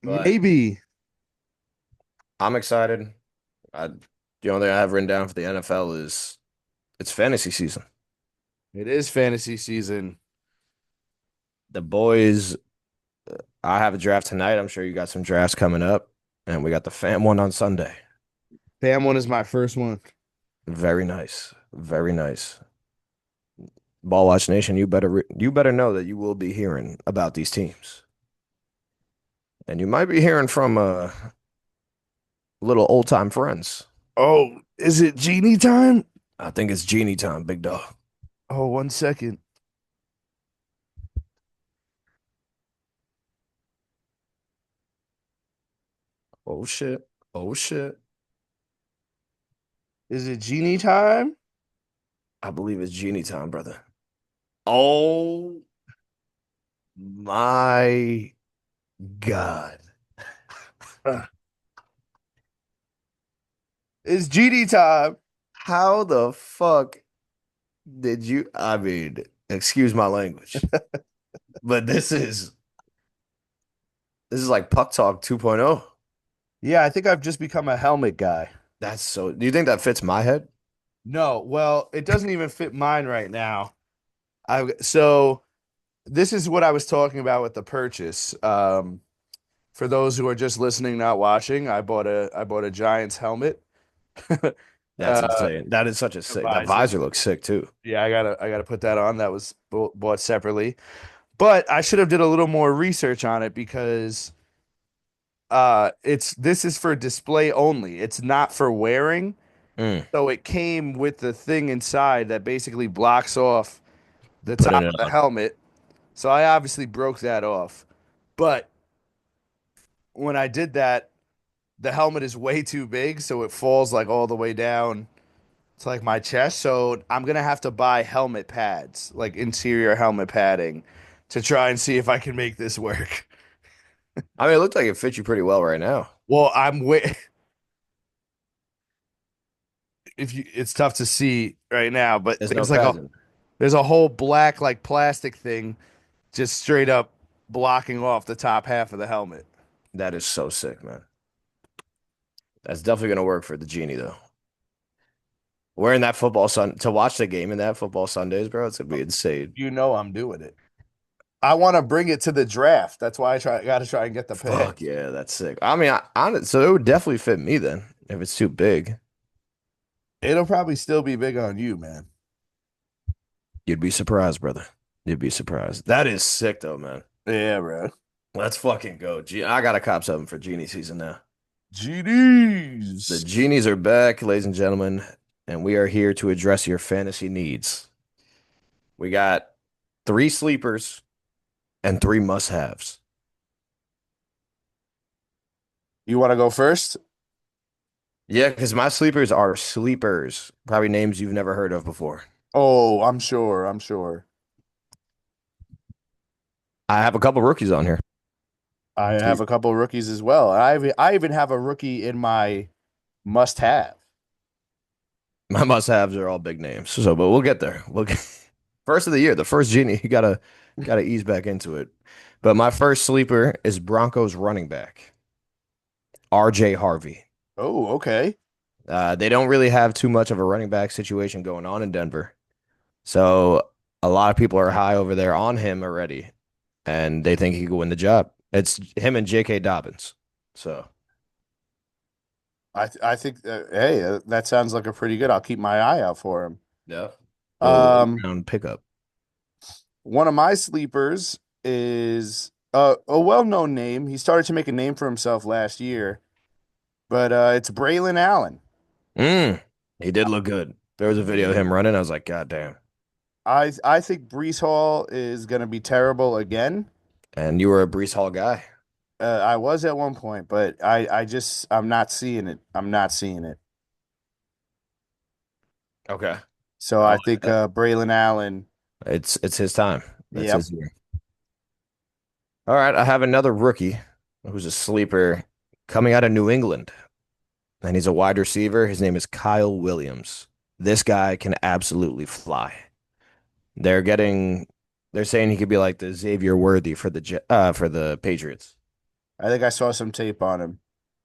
but Maybe. I'm excited. The only thing I have written down for the NFL is it's fantasy season. It is fantasy season. The boys, I have a draft tonight. I'm sure you got some drafts coming up, and we got the fam one on Sunday. Fam one is my first one. Very nice, very nice. Ball Watch Nation, you better know that you will be hearing about these teams, and you might be hearing from little old time friends. Oh, is it genie time? I think it's Genie time, big dog. Oh, 1 second. Oh shit, oh shit. Is it genie time? I believe it's Genie time, brother. Oh my God. Uh, it's genie time. How the fuck did you? I mean, excuse my language, but this is like Puck Talk 2.0. Yeah, I think I've just become a helmet guy. That's so. Do you think that fits my head? No, well, it doesn't even fit mine right now. I so this is what I was talking about with the purchase. For those who are just listening, not watching, I bought a Giants helmet. That's Uh, insane. That is such a a sick. That visor. visor looks sick too. Yeah, I gotta put that on. That was bought separately. But I should have did a little more research on it because it's this is for display only. It's not for wearing. Mm, So it came with the thing inside that basically blocks off the putting top it of the on. helmet. So I obviously broke that off. But when I did that, the helmet is way too big, so it falls like all the way down to like my chest. So I'm gonna have to buy helmet pads, like interior helmet padding, to try and see if I can make this work. I mean, it looked like it fits you pretty well right now. Well, I'm way if you it's tough to see right now, but There's no pads in. there's a whole black like plastic thing just straight up blocking off the top half of the helmet. That is so sick, man. That's definitely gonna work for the Genie though. Wearing that football sun to watch the game in that football Sundays, bro, it's gonna be insane. You know I'm doing it. I want to bring it to the draft. That's why I got to try and get the Fuck pads. yeah, that's sick. I mean, so it would definitely fit me then if it's too big. It'll probably still be big on you, man. You'd be surprised, brother. You'd be surprised. That is sick though, man. Yeah, bro. Let's fucking go. I got a cop something for Genie season now. The GDs. Genies are back, ladies and gentlemen, and we are here to address your fantasy needs. We got three sleepers and three must-haves. You want to go first? Yeah, because my sleepers are sleepers, probably names you've never heard of before. Oh, I'm sure. I'm sure. I have a couple rookies on here. I So have a couple rookies as well. I even have a rookie in my must have. my must-haves are all big names. But we'll get there. First of the year, the first Genie, you gotta ease back into it. But my first sleeper is Broncos running back, RJ Harvey. Oh, okay. They don't really have too much of a running back situation going on in Denver. So a lot of people are high over there on him already, and they think he could win the job. It's him and J.K. Dobbins. So I think hey, that sounds like a pretty good. I'll keep my eye out for him. yeah, little late Um, round pickup. One of my sleepers is a well-known name. He started to make a name for himself last year, but it's Braylon Allen. Mm, he did look good. There was a video of him running. I was like, God damn. I think Brees Hall is going to be terrible again. And you were a Brees Hall guy. I was at one point, but I'm not seeing it. I'm not seeing it. Okay. So I I like think that. Braylon Allen. It's his time. That's Yep. his year. All right, I have another rookie who's a sleeper coming out of New England, and he's a wide receiver. His name is Kyle Williams. This guy can absolutely fly. They're getting, they're saying he could be like the Xavier Worthy for the for the Patriots. I think I saw some tape on him.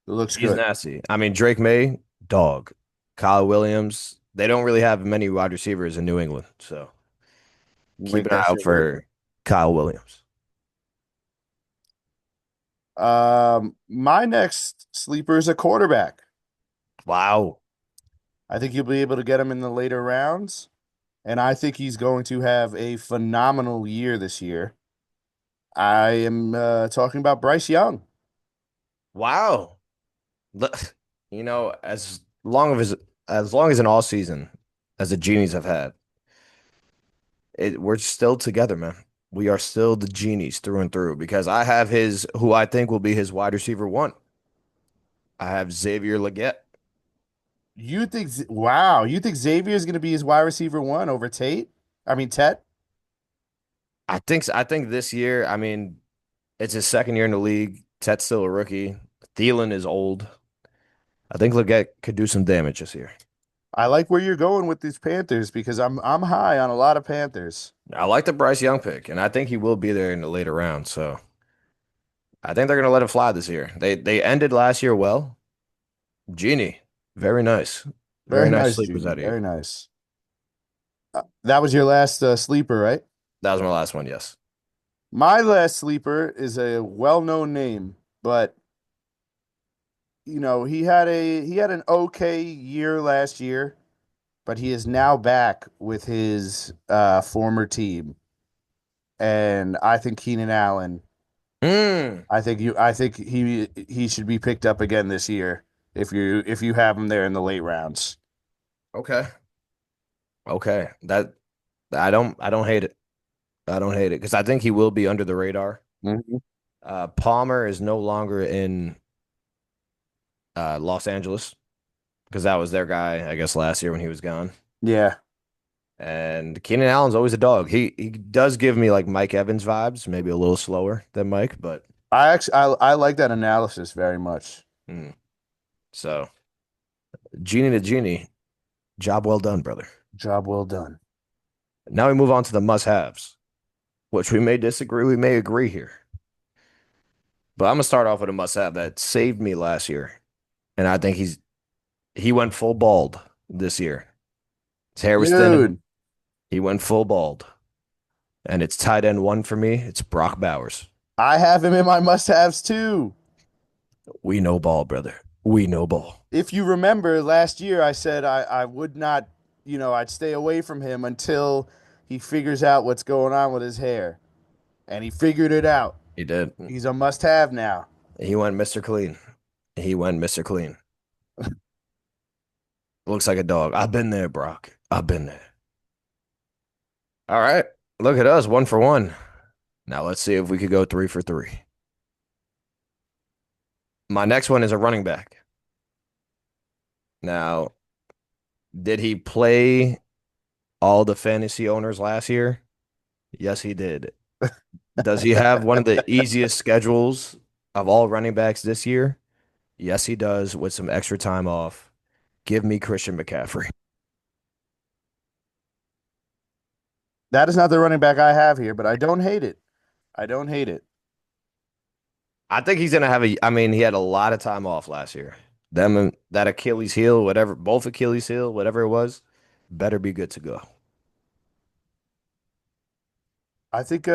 It looks He's good. nasty. I mean, Drake May, dog. Kyle Williams, they don't really have many wide receivers in New England, so We'll keep make an eye that out shit work. for Kyle Williams. My next sleeper is a quarterback. Wow. I think you'll be able to get him in the later rounds, and I think he's going to have a phenomenal year this year. I am talking about Bryce Young. Wow. You know, as long as an all season as the Genies have had, we're still together, man. We are still the Genies through and through because I have his who I think will be his wide receiver one. I have Xavier Legette. Wow, you think Xavier is going to be his wide receiver one over Tate? I mean, Tet? I think this year, I mean, it's his second year in the league. Tet's still a rookie. Thielen is old. I think Legette could do some damage this year. I like where you're going with these Panthers because I'm high on a lot of Panthers. I like the Bryce Young pick, and I think he will be there in the later rounds. So I think they're gonna let him fly this year. They ended last year well. Genie, very nice, very Very nice nice, sleepers Judy. out of you. Very nice. That was your last sleeper, right? That was my last one. Yes. My last sleeper is a well-known name, but he had an okay year last year, but he is now back with his former team, and I think Keenan Allen. Mm, I think he should be picked up again this year if you have him there in the late rounds. okay. Okay. That I don't hate it. I don't hate it because I think he will be under the radar. Mhm. Palmer is no longer in Los Angeles because that was their guy, I guess, last year when he was gone. Yeah, And Keenan Allen's always a dog. He does give me like Mike Evans vibes, maybe a little slower than Mike, but I like that analysis very much. mm. So Genie to Genie, job well done, brother. Job well done. Now we move on to the must-haves, which we may disagree, we may agree here. But I'm gonna start off with a must-have that saved me last year, and I think he went full bald this year. His hair was thinning. Dude, He went full bald, and it's tight end one for me. It's Brock Bowers. I have him in my must-haves too. We know ball, brother. We know ball. If you remember last year, I said I would not, I'd stay away from him until he figures out what's going on with his hair. And he figured it out. He did. He's a must-have now. He went Mr. Clean. He went Mr. Clean. Looks like a dog. I've been there, Brock. I've been there. All right. Look at us, one for one. Now let's see if we could go three for three. My next one is a running back. Now, did he play all the fantasy owners last year? Yes, he did. Does he have one of the easiest schedules of all running backs this year? Yes, he does, with some extra time off. Give me Christian McCaffrey. That is not the running back I have here, but I don't hate it. I don't hate it. I think he's gonna have I mean, he had a lot of time off last year. Them that Achilles heel, whatever, both Achilles heel, whatever it was, better be good to go. I think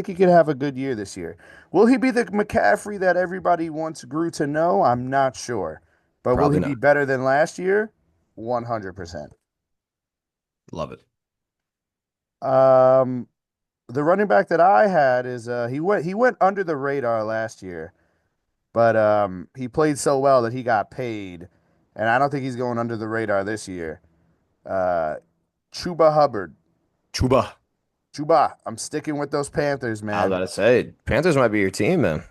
he could have a good year this year. Will he be the McCaffrey that everybody once grew to know? I'm not sure. But will he Probably be not. better than last year? 100%. Love it. Um, the running back that I had is he went under the radar last year, but he played so well that he got paid, and I don't think he's going under the radar this year. Uh, Chuba Hubbard. Chuba. Chuba, I'm sticking with those Panthers, I was man. about to say, Panthers might be your team, man.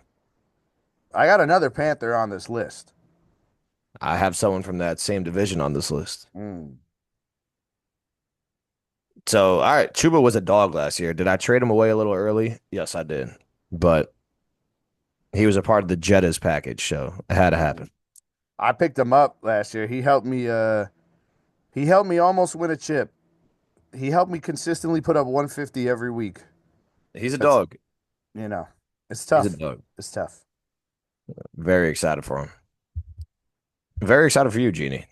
I got another Panther on this list. I have someone from that same division on this list. Mm. So, all right, Chuba was a dog last year. Did I trade him away a little early? Yes, I did. But he was a part of the Jettas package, so it had to happen. I picked him up last year. He helped me almost win a chip. He helped me consistently put up 150 every week. He's a That's, dog. you know, it's He's a tough. dog. It's tough. Very excited for him. Very excited for you, Jeannie.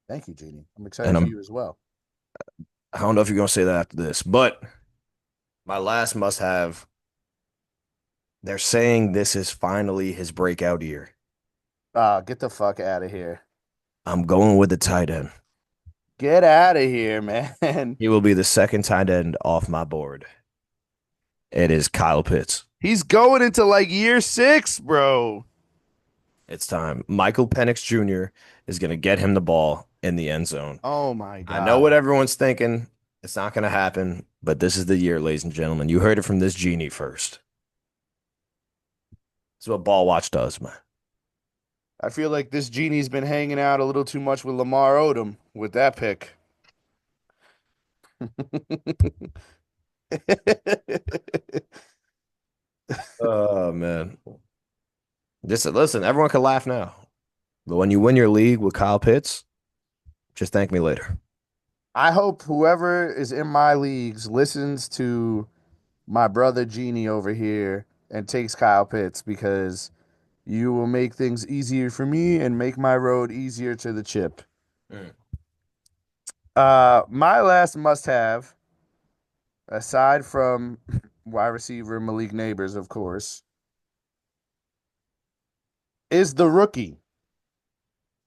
Thank you, Jeannie. I'm And excited for you as well. I don't know if you're gonna say that after this, but my last must have, they're saying this is finally his breakout year. Get the fuck out of here. I'm going with the tight end. Get out of here, man. He will be the second tight end off my board. It is Kyle Pitts. He's going into like year 6, bro. It's time. Michael Penix Jr. is going to get him the ball in the end zone. Oh my I know what God. everyone's thinking. It's not going to happen, but this is the year, ladies and gentlemen. You heard it from this genie first. This is what Ball Watch does, man. I feel like this genie's been hanging out a little too much with Lamar Odom with that pick. Oh, man. Just listen, everyone can laugh now. But when you win your league with Kyle Pitts, just thank me later. I hope whoever is in my leagues listens to my brother Genie over here and takes Kyle Pitts because you will make things easier for me and make my road easier to the chip. Mm. My last must have, aside from wide receiver Malik Neighbors, of course, is the rookie,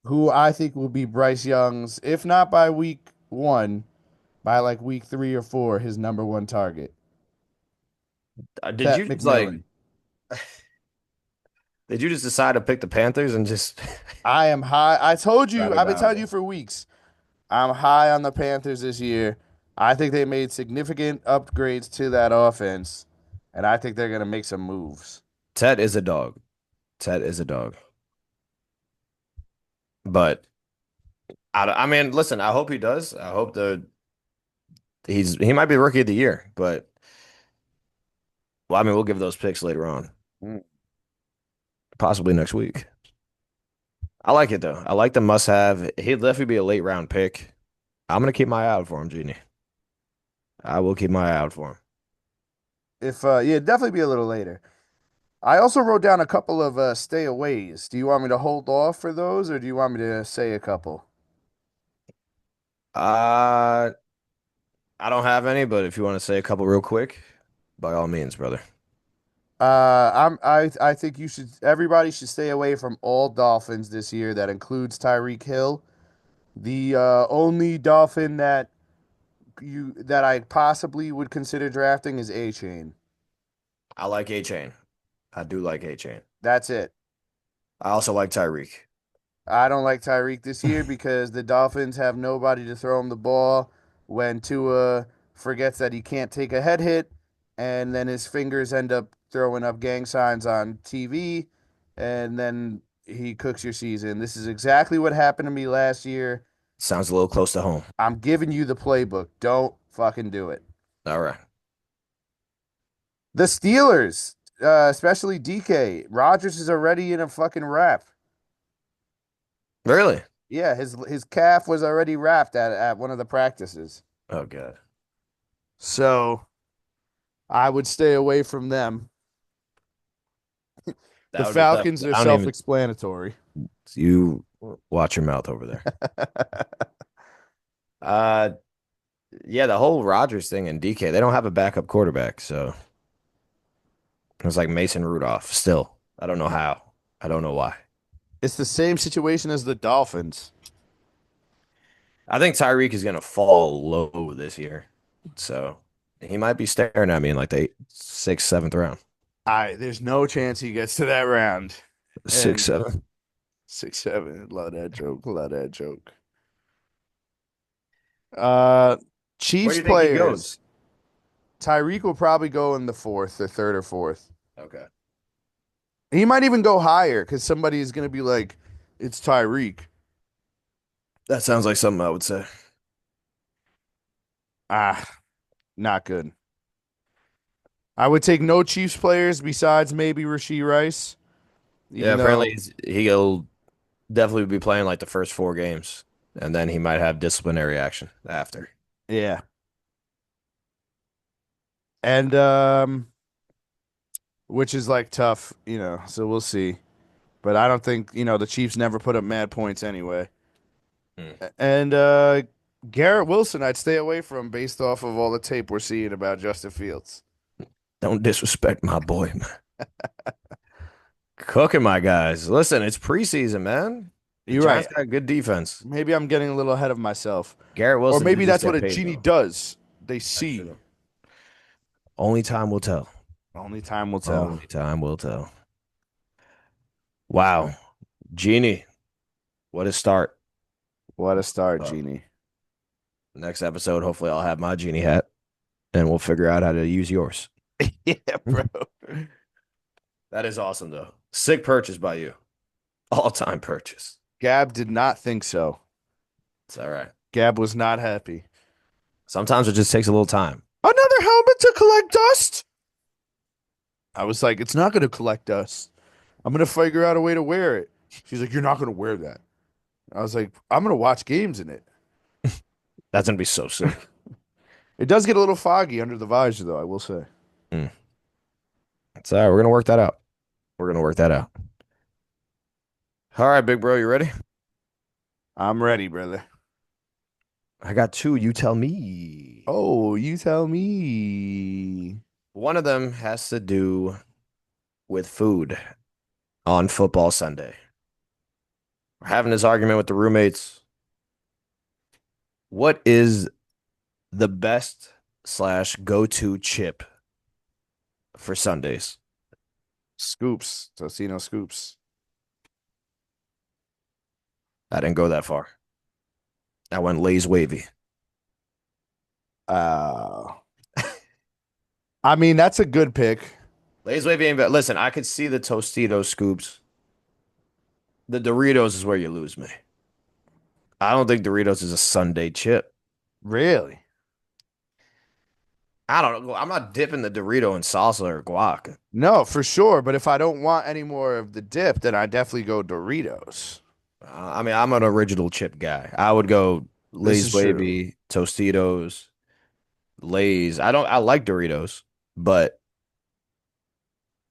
who I think will be Bryce Young's, if not by week 1, by like week 3 or 4, his number one target. Did Pat you just like, McMillan. did you just decide to pick the Panthers and just I am high. I told you, ride it I've been out, telling you bro? for weeks. I'm high on the Panthers this year. I think they made significant upgrades to that offense, and I think they're going to make some moves. Ted is a dog. Ted is a dog. But I mean, listen, I hope he does. I hope he might be rookie of the year, but well, I mean, we'll give those picks later on, Mm. possibly next week. I like it though. I like the must have. He'd definitely be a late round pick. I'm gonna keep my eye out for him, Genie. I will keep my eye out for him. If Yeah, definitely be a little later. I also wrote down a couple of stay aways. Do you want me to hold off for those, or do you want me to say a couple? Uh, I don't have any, but if you want to say a couple real quick, by all means, brother. I think everybody should stay away from all Dolphins this year. That includes Tyreek Hill. The only Dolphin that I possibly would consider drafting is A Chain. I like A Chain. I do like A Chain. That's it. I also like Tyreek. I don't like Tyreek this year because the Dolphins have nobody to throw him the ball when Tua forgets that he can't take a head hit, and then his fingers end up throwing up gang signs on TV, and then he cooks your season. This is exactly what happened to me last year. Sounds a little close to home. I'm giving you the playbook. Don't fucking do it. All right. The Steelers, especially DK. Rodgers is already in a fucking wrap. Really? Yeah, his calf was already wrapped at one of the practices. Oh, God. So I would stay away from them. The That would be tough. Falcons are I don't even, self-explanatory. you watch your mouth over there. Uh, yeah, the whole Rodgers thing and DK, they don't have a backup quarterback, so it's like Mason Rudolph still. I don't know how. I don't know why. It's the same situation as the Dolphins. I think Tyreek is gonna fall low this year, so he might be staring at me in like the sixth, seventh round. There's no chance he gets to that round. Six, And seven. 6-7. Love that joke. Love that joke. Uh Where do Chiefs you think he players. goes? Tyreek will probably go in the fourth, the third or fourth. Okay. He might even go higher because somebody is going to be like, it's Tyreek. That sounds like something I would say. Ah, not good. I would take no Chiefs players besides maybe Rasheed Rice, Yeah, even apparently though, he'll definitely be playing like the first 4 games, and then he might have disciplinary action after. yeah. And which is like tough, so we'll see. But I don't think, the Chiefs never put up mad points anyway. Hmm. And Garrett Wilson, I'd stay away from based off of all the tape we're seeing about Justin Fields. Don't disrespect my boy, man. Cooking my guys. Listen, it's preseason, man. The You're right. Giants got good defense. Maybe I'm getting a little ahead of myself. Garrett Or Wilson did maybe just that's what get a paid genie though. does. They That's see. true. Only time will tell. Only time will tell. Only time will tell. Wow. Genie, what a start. What a start, Uh, Genie. Next episode, hopefully I'll have my genie hat and we'll figure out how to use yours. Yeah, bro. That is awesome though. Sick purchase by you. All time purchase. Gab did not think so. It's all right. Gab was not happy. Sometimes it just takes a little time. Another helmet to collect dust. I was like, it's not going to collect dust. I'm going to figure out a way to wear it. She's like, you're not going to wear that. I was like, I'm going to watch games in it. That's gonna be so sick. It does get a little foggy under the visor, though, I will say. Mm. It's all right. We're gonna work that out. We're gonna work that out. All right, big bro, you ready? I'm ready, brother. I got two. You tell me. Oh, you tell me. One of them has to do with food on football Sunday. We're having this argument with the roommates. What is the best slash go-to chip for Sundays? Scoops. Tostino scoops. I didn't go that far. I went Lay's wavy. Uh, I mean, that's a good pick. Lay's wavy ain't bad. Listen, I could see the Tostitos scoops. The Doritos is where you lose me. I don't think Doritos is a Sunday chip. Really? I don't know. I'm not dipping the Dorito in salsa or guac. No, for sure. But if I don't want any more of the dip, then I definitely go Doritos. I mean, I'm an original chip guy. I would go This Lay's is true. wavy, Tostitos, Lay's. I don't. I like Doritos, but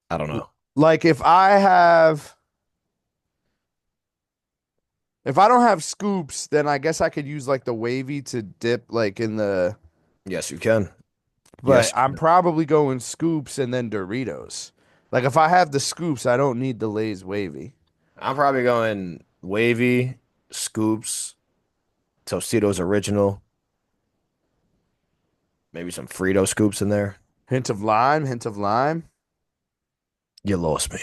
I don't know. Like if I don't have scoops, then I guess I could use like the wavy to dip like in the, Yes, you can. but Yes, you I'm can. probably going scoops and then Doritos. Like if I have the scoops, I don't need the Lay's wavy. I'm probably going wavy, scoops, Tostitos original, maybe some Frito scoops in there. Hint of lime, hint of lime. You lost me.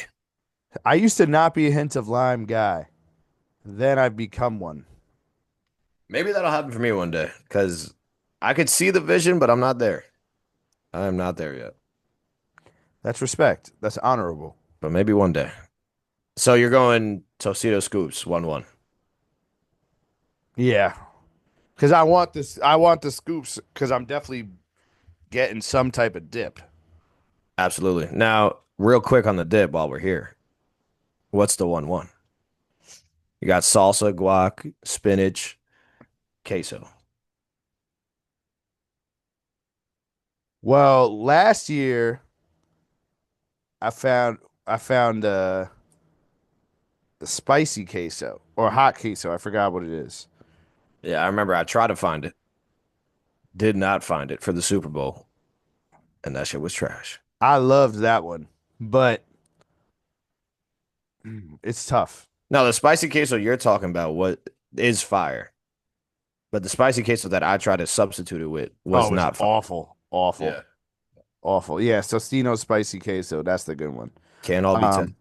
I used to not be a hint of lime guy. Then I've become one. Maybe that'll happen for me one day because I could see the vision, but I'm not there. I am not there yet, That's respect. That's honorable. but maybe one day. So you're going Tostito scoops 1-1. Yeah. Because I want this. I want the scoops because I'm definitely getting some type of dip. Absolutely. Now, real quick on the dip while we're here. What's the 1-1? You got salsa, guac, spinach, queso. Well, last year I found the spicy queso or hot queso. I forgot what it is. Yeah, I remember I tried to find it. Did not find it for the Super Bowl, and that shit was trash. I loved that one, but it's tough. Now, the spicy queso you're talking about what is fire, but the spicy queso that I tried to substitute it with was Oh, it's not fire. awful, awful, Yeah. awful. Yeah, Tostino spicy queso. That's the good one. Can't all be Um,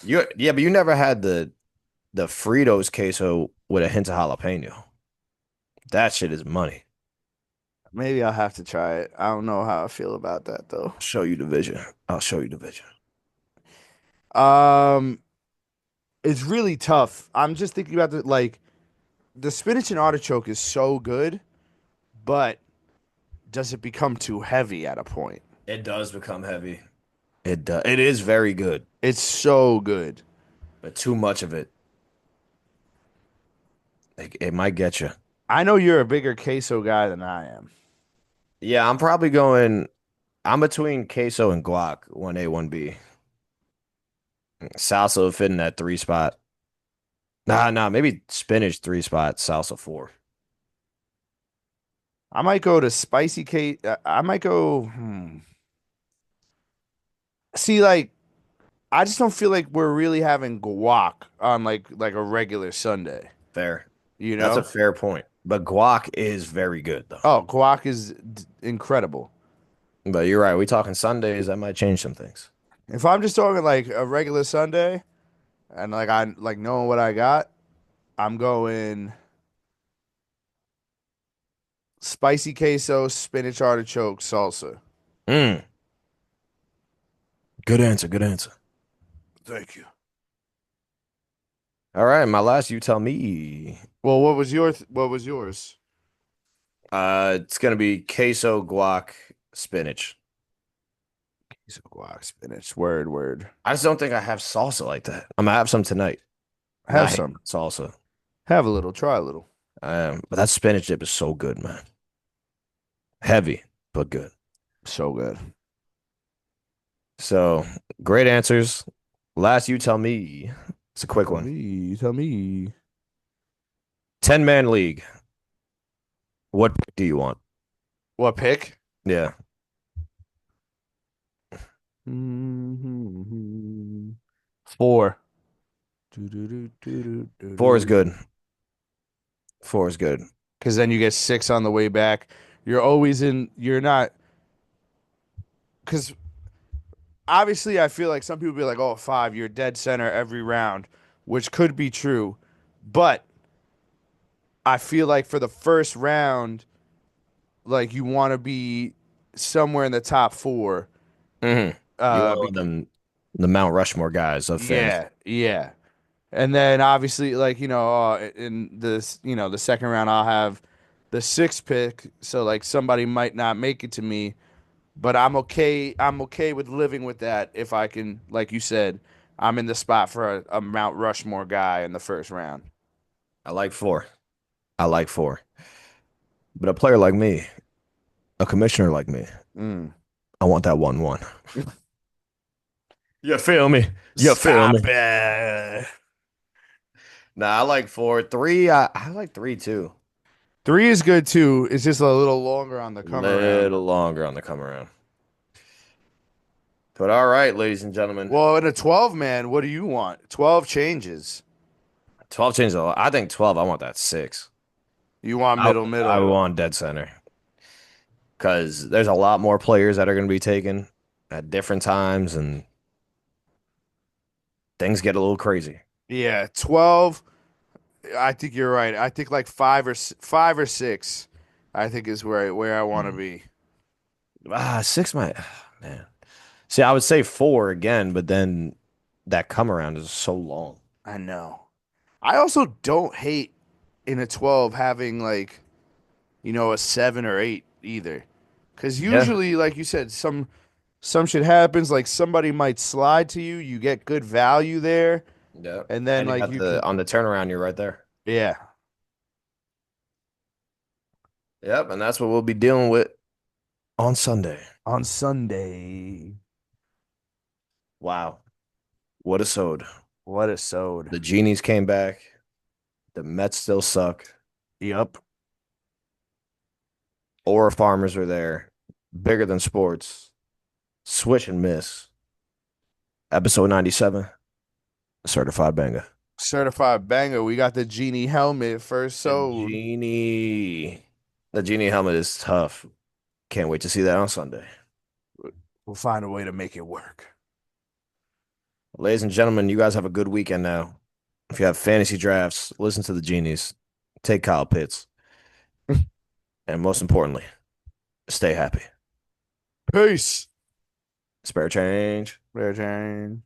10. Yeah, but you never had the Fritos queso with a hint of jalapeno. That shit is money. maybe I'll have to try it. I don't know how I feel about that though. I'll show you the vision. I'll show you the vision. Um, it's really tough. I'm just thinking about the spinach and artichoke is so good, but does it become too heavy at a point? It does become heavy. It does. It is very good, It's so good. but too much of it, it might get you. I know you're a bigger queso guy than I am. Yeah, I'm probably going. I'm between queso and guac, 1A, 1B. Salsa would fit in that three spot. Nah, maybe spinach three spot, salsa four. I might go to spicy case. I might go. See, like I just don't feel like we're really having guac on like a regular Sunday. Fair. You That's a know? fair point. But guac is very good though. Oh, guac is incredible. But you're right. We talking Sundays, that might change some things. If I'm just talking like a regular Sunday and like I like knowing what I got, I'm going spicy queso, spinach artichoke, salsa. Mm, good answer. Good answer. Thank you. All right, my last you tell me. Well, what was yours? It's gonna be queso, guac, spinach. Queso, guac, spinach. Word, word. I just don't think I have salsa like that. I'm gonna have some tonight. And I Have hate some. salsa. Have a little. Try a little. But that spinach dip is so good, man. Heavy, but good. So good. So great answers. Last you tell me. It's a quick Tell one. me. Tell me. 10-man league. What pick do you want? What pick? Yeah. Four. Four is good. Four is good. Because then you get six on the way back. You're always in. You're not. Because obviously, I feel like some people be like, "Oh, five, you're dead center every round," which could be true, but I feel like for the first round, like you want to be somewhere in the top four. hmm You want Because them, the Mount Rushmore guys of fantasy. yeah, yeah. And then obviously, like, in this, the second round, I'll have the sixth pick. So like somebody might not make it to me, but I'm okay. I'm okay with living with that if I can, like you said, I'm in the spot for a Mount Rushmore guy in the first round. I like four. I like four. But a player like me, a commissioner like me, Mm. I want that 1-1. You feel me? You feel Stop me? it. Nah, I like four. Three, I like three too. Three is good too. It's just a little longer on the A come around. little longer on the come around. But all right, ladies and gentlemen. Well, in a 12 man, what do you want? 12 changes. 12 changes a lot. I think 12, I want that six. You want I, middle, I middle. want dead center because there's a lot more players that are going to be taken at different times and things get a little crazy. Yeah, 12. I think you're right. I think like five or six, I think is where I want to Mm. be. Six might, man. See, I would say four again, but then that come around is so long. I know. I also don't hate in a 12 having like, a seven or eight either. Because Yeah. usually, like you said, some shit happens. Like somebody might slide to you. You get good value there, Yeah. and then And you like got you the can, on the turnaround, you're right there. yeah, Yep, and that's what we'll be dealing with on Sunday. on Sunday. Wow. What a sode. What a sode. The Genies came back. The Mets still suck. Yup. Aura Farmers are there. Bigger than sports. Swish and miss. Episode 97. Certified banger. Certified banger. We got the genie helmet first The sode. Genie. The Genie helmet is tough. Can't wait to see that on Sunday. We'll find a way to make it work. Ladies and gentlemen, you guys have a good weekend now. If you have fantasy drafts, listen to the Genies. Take Kyle Pitts. And most importantly, stay happy. Peace. Spare change. Bear Jane.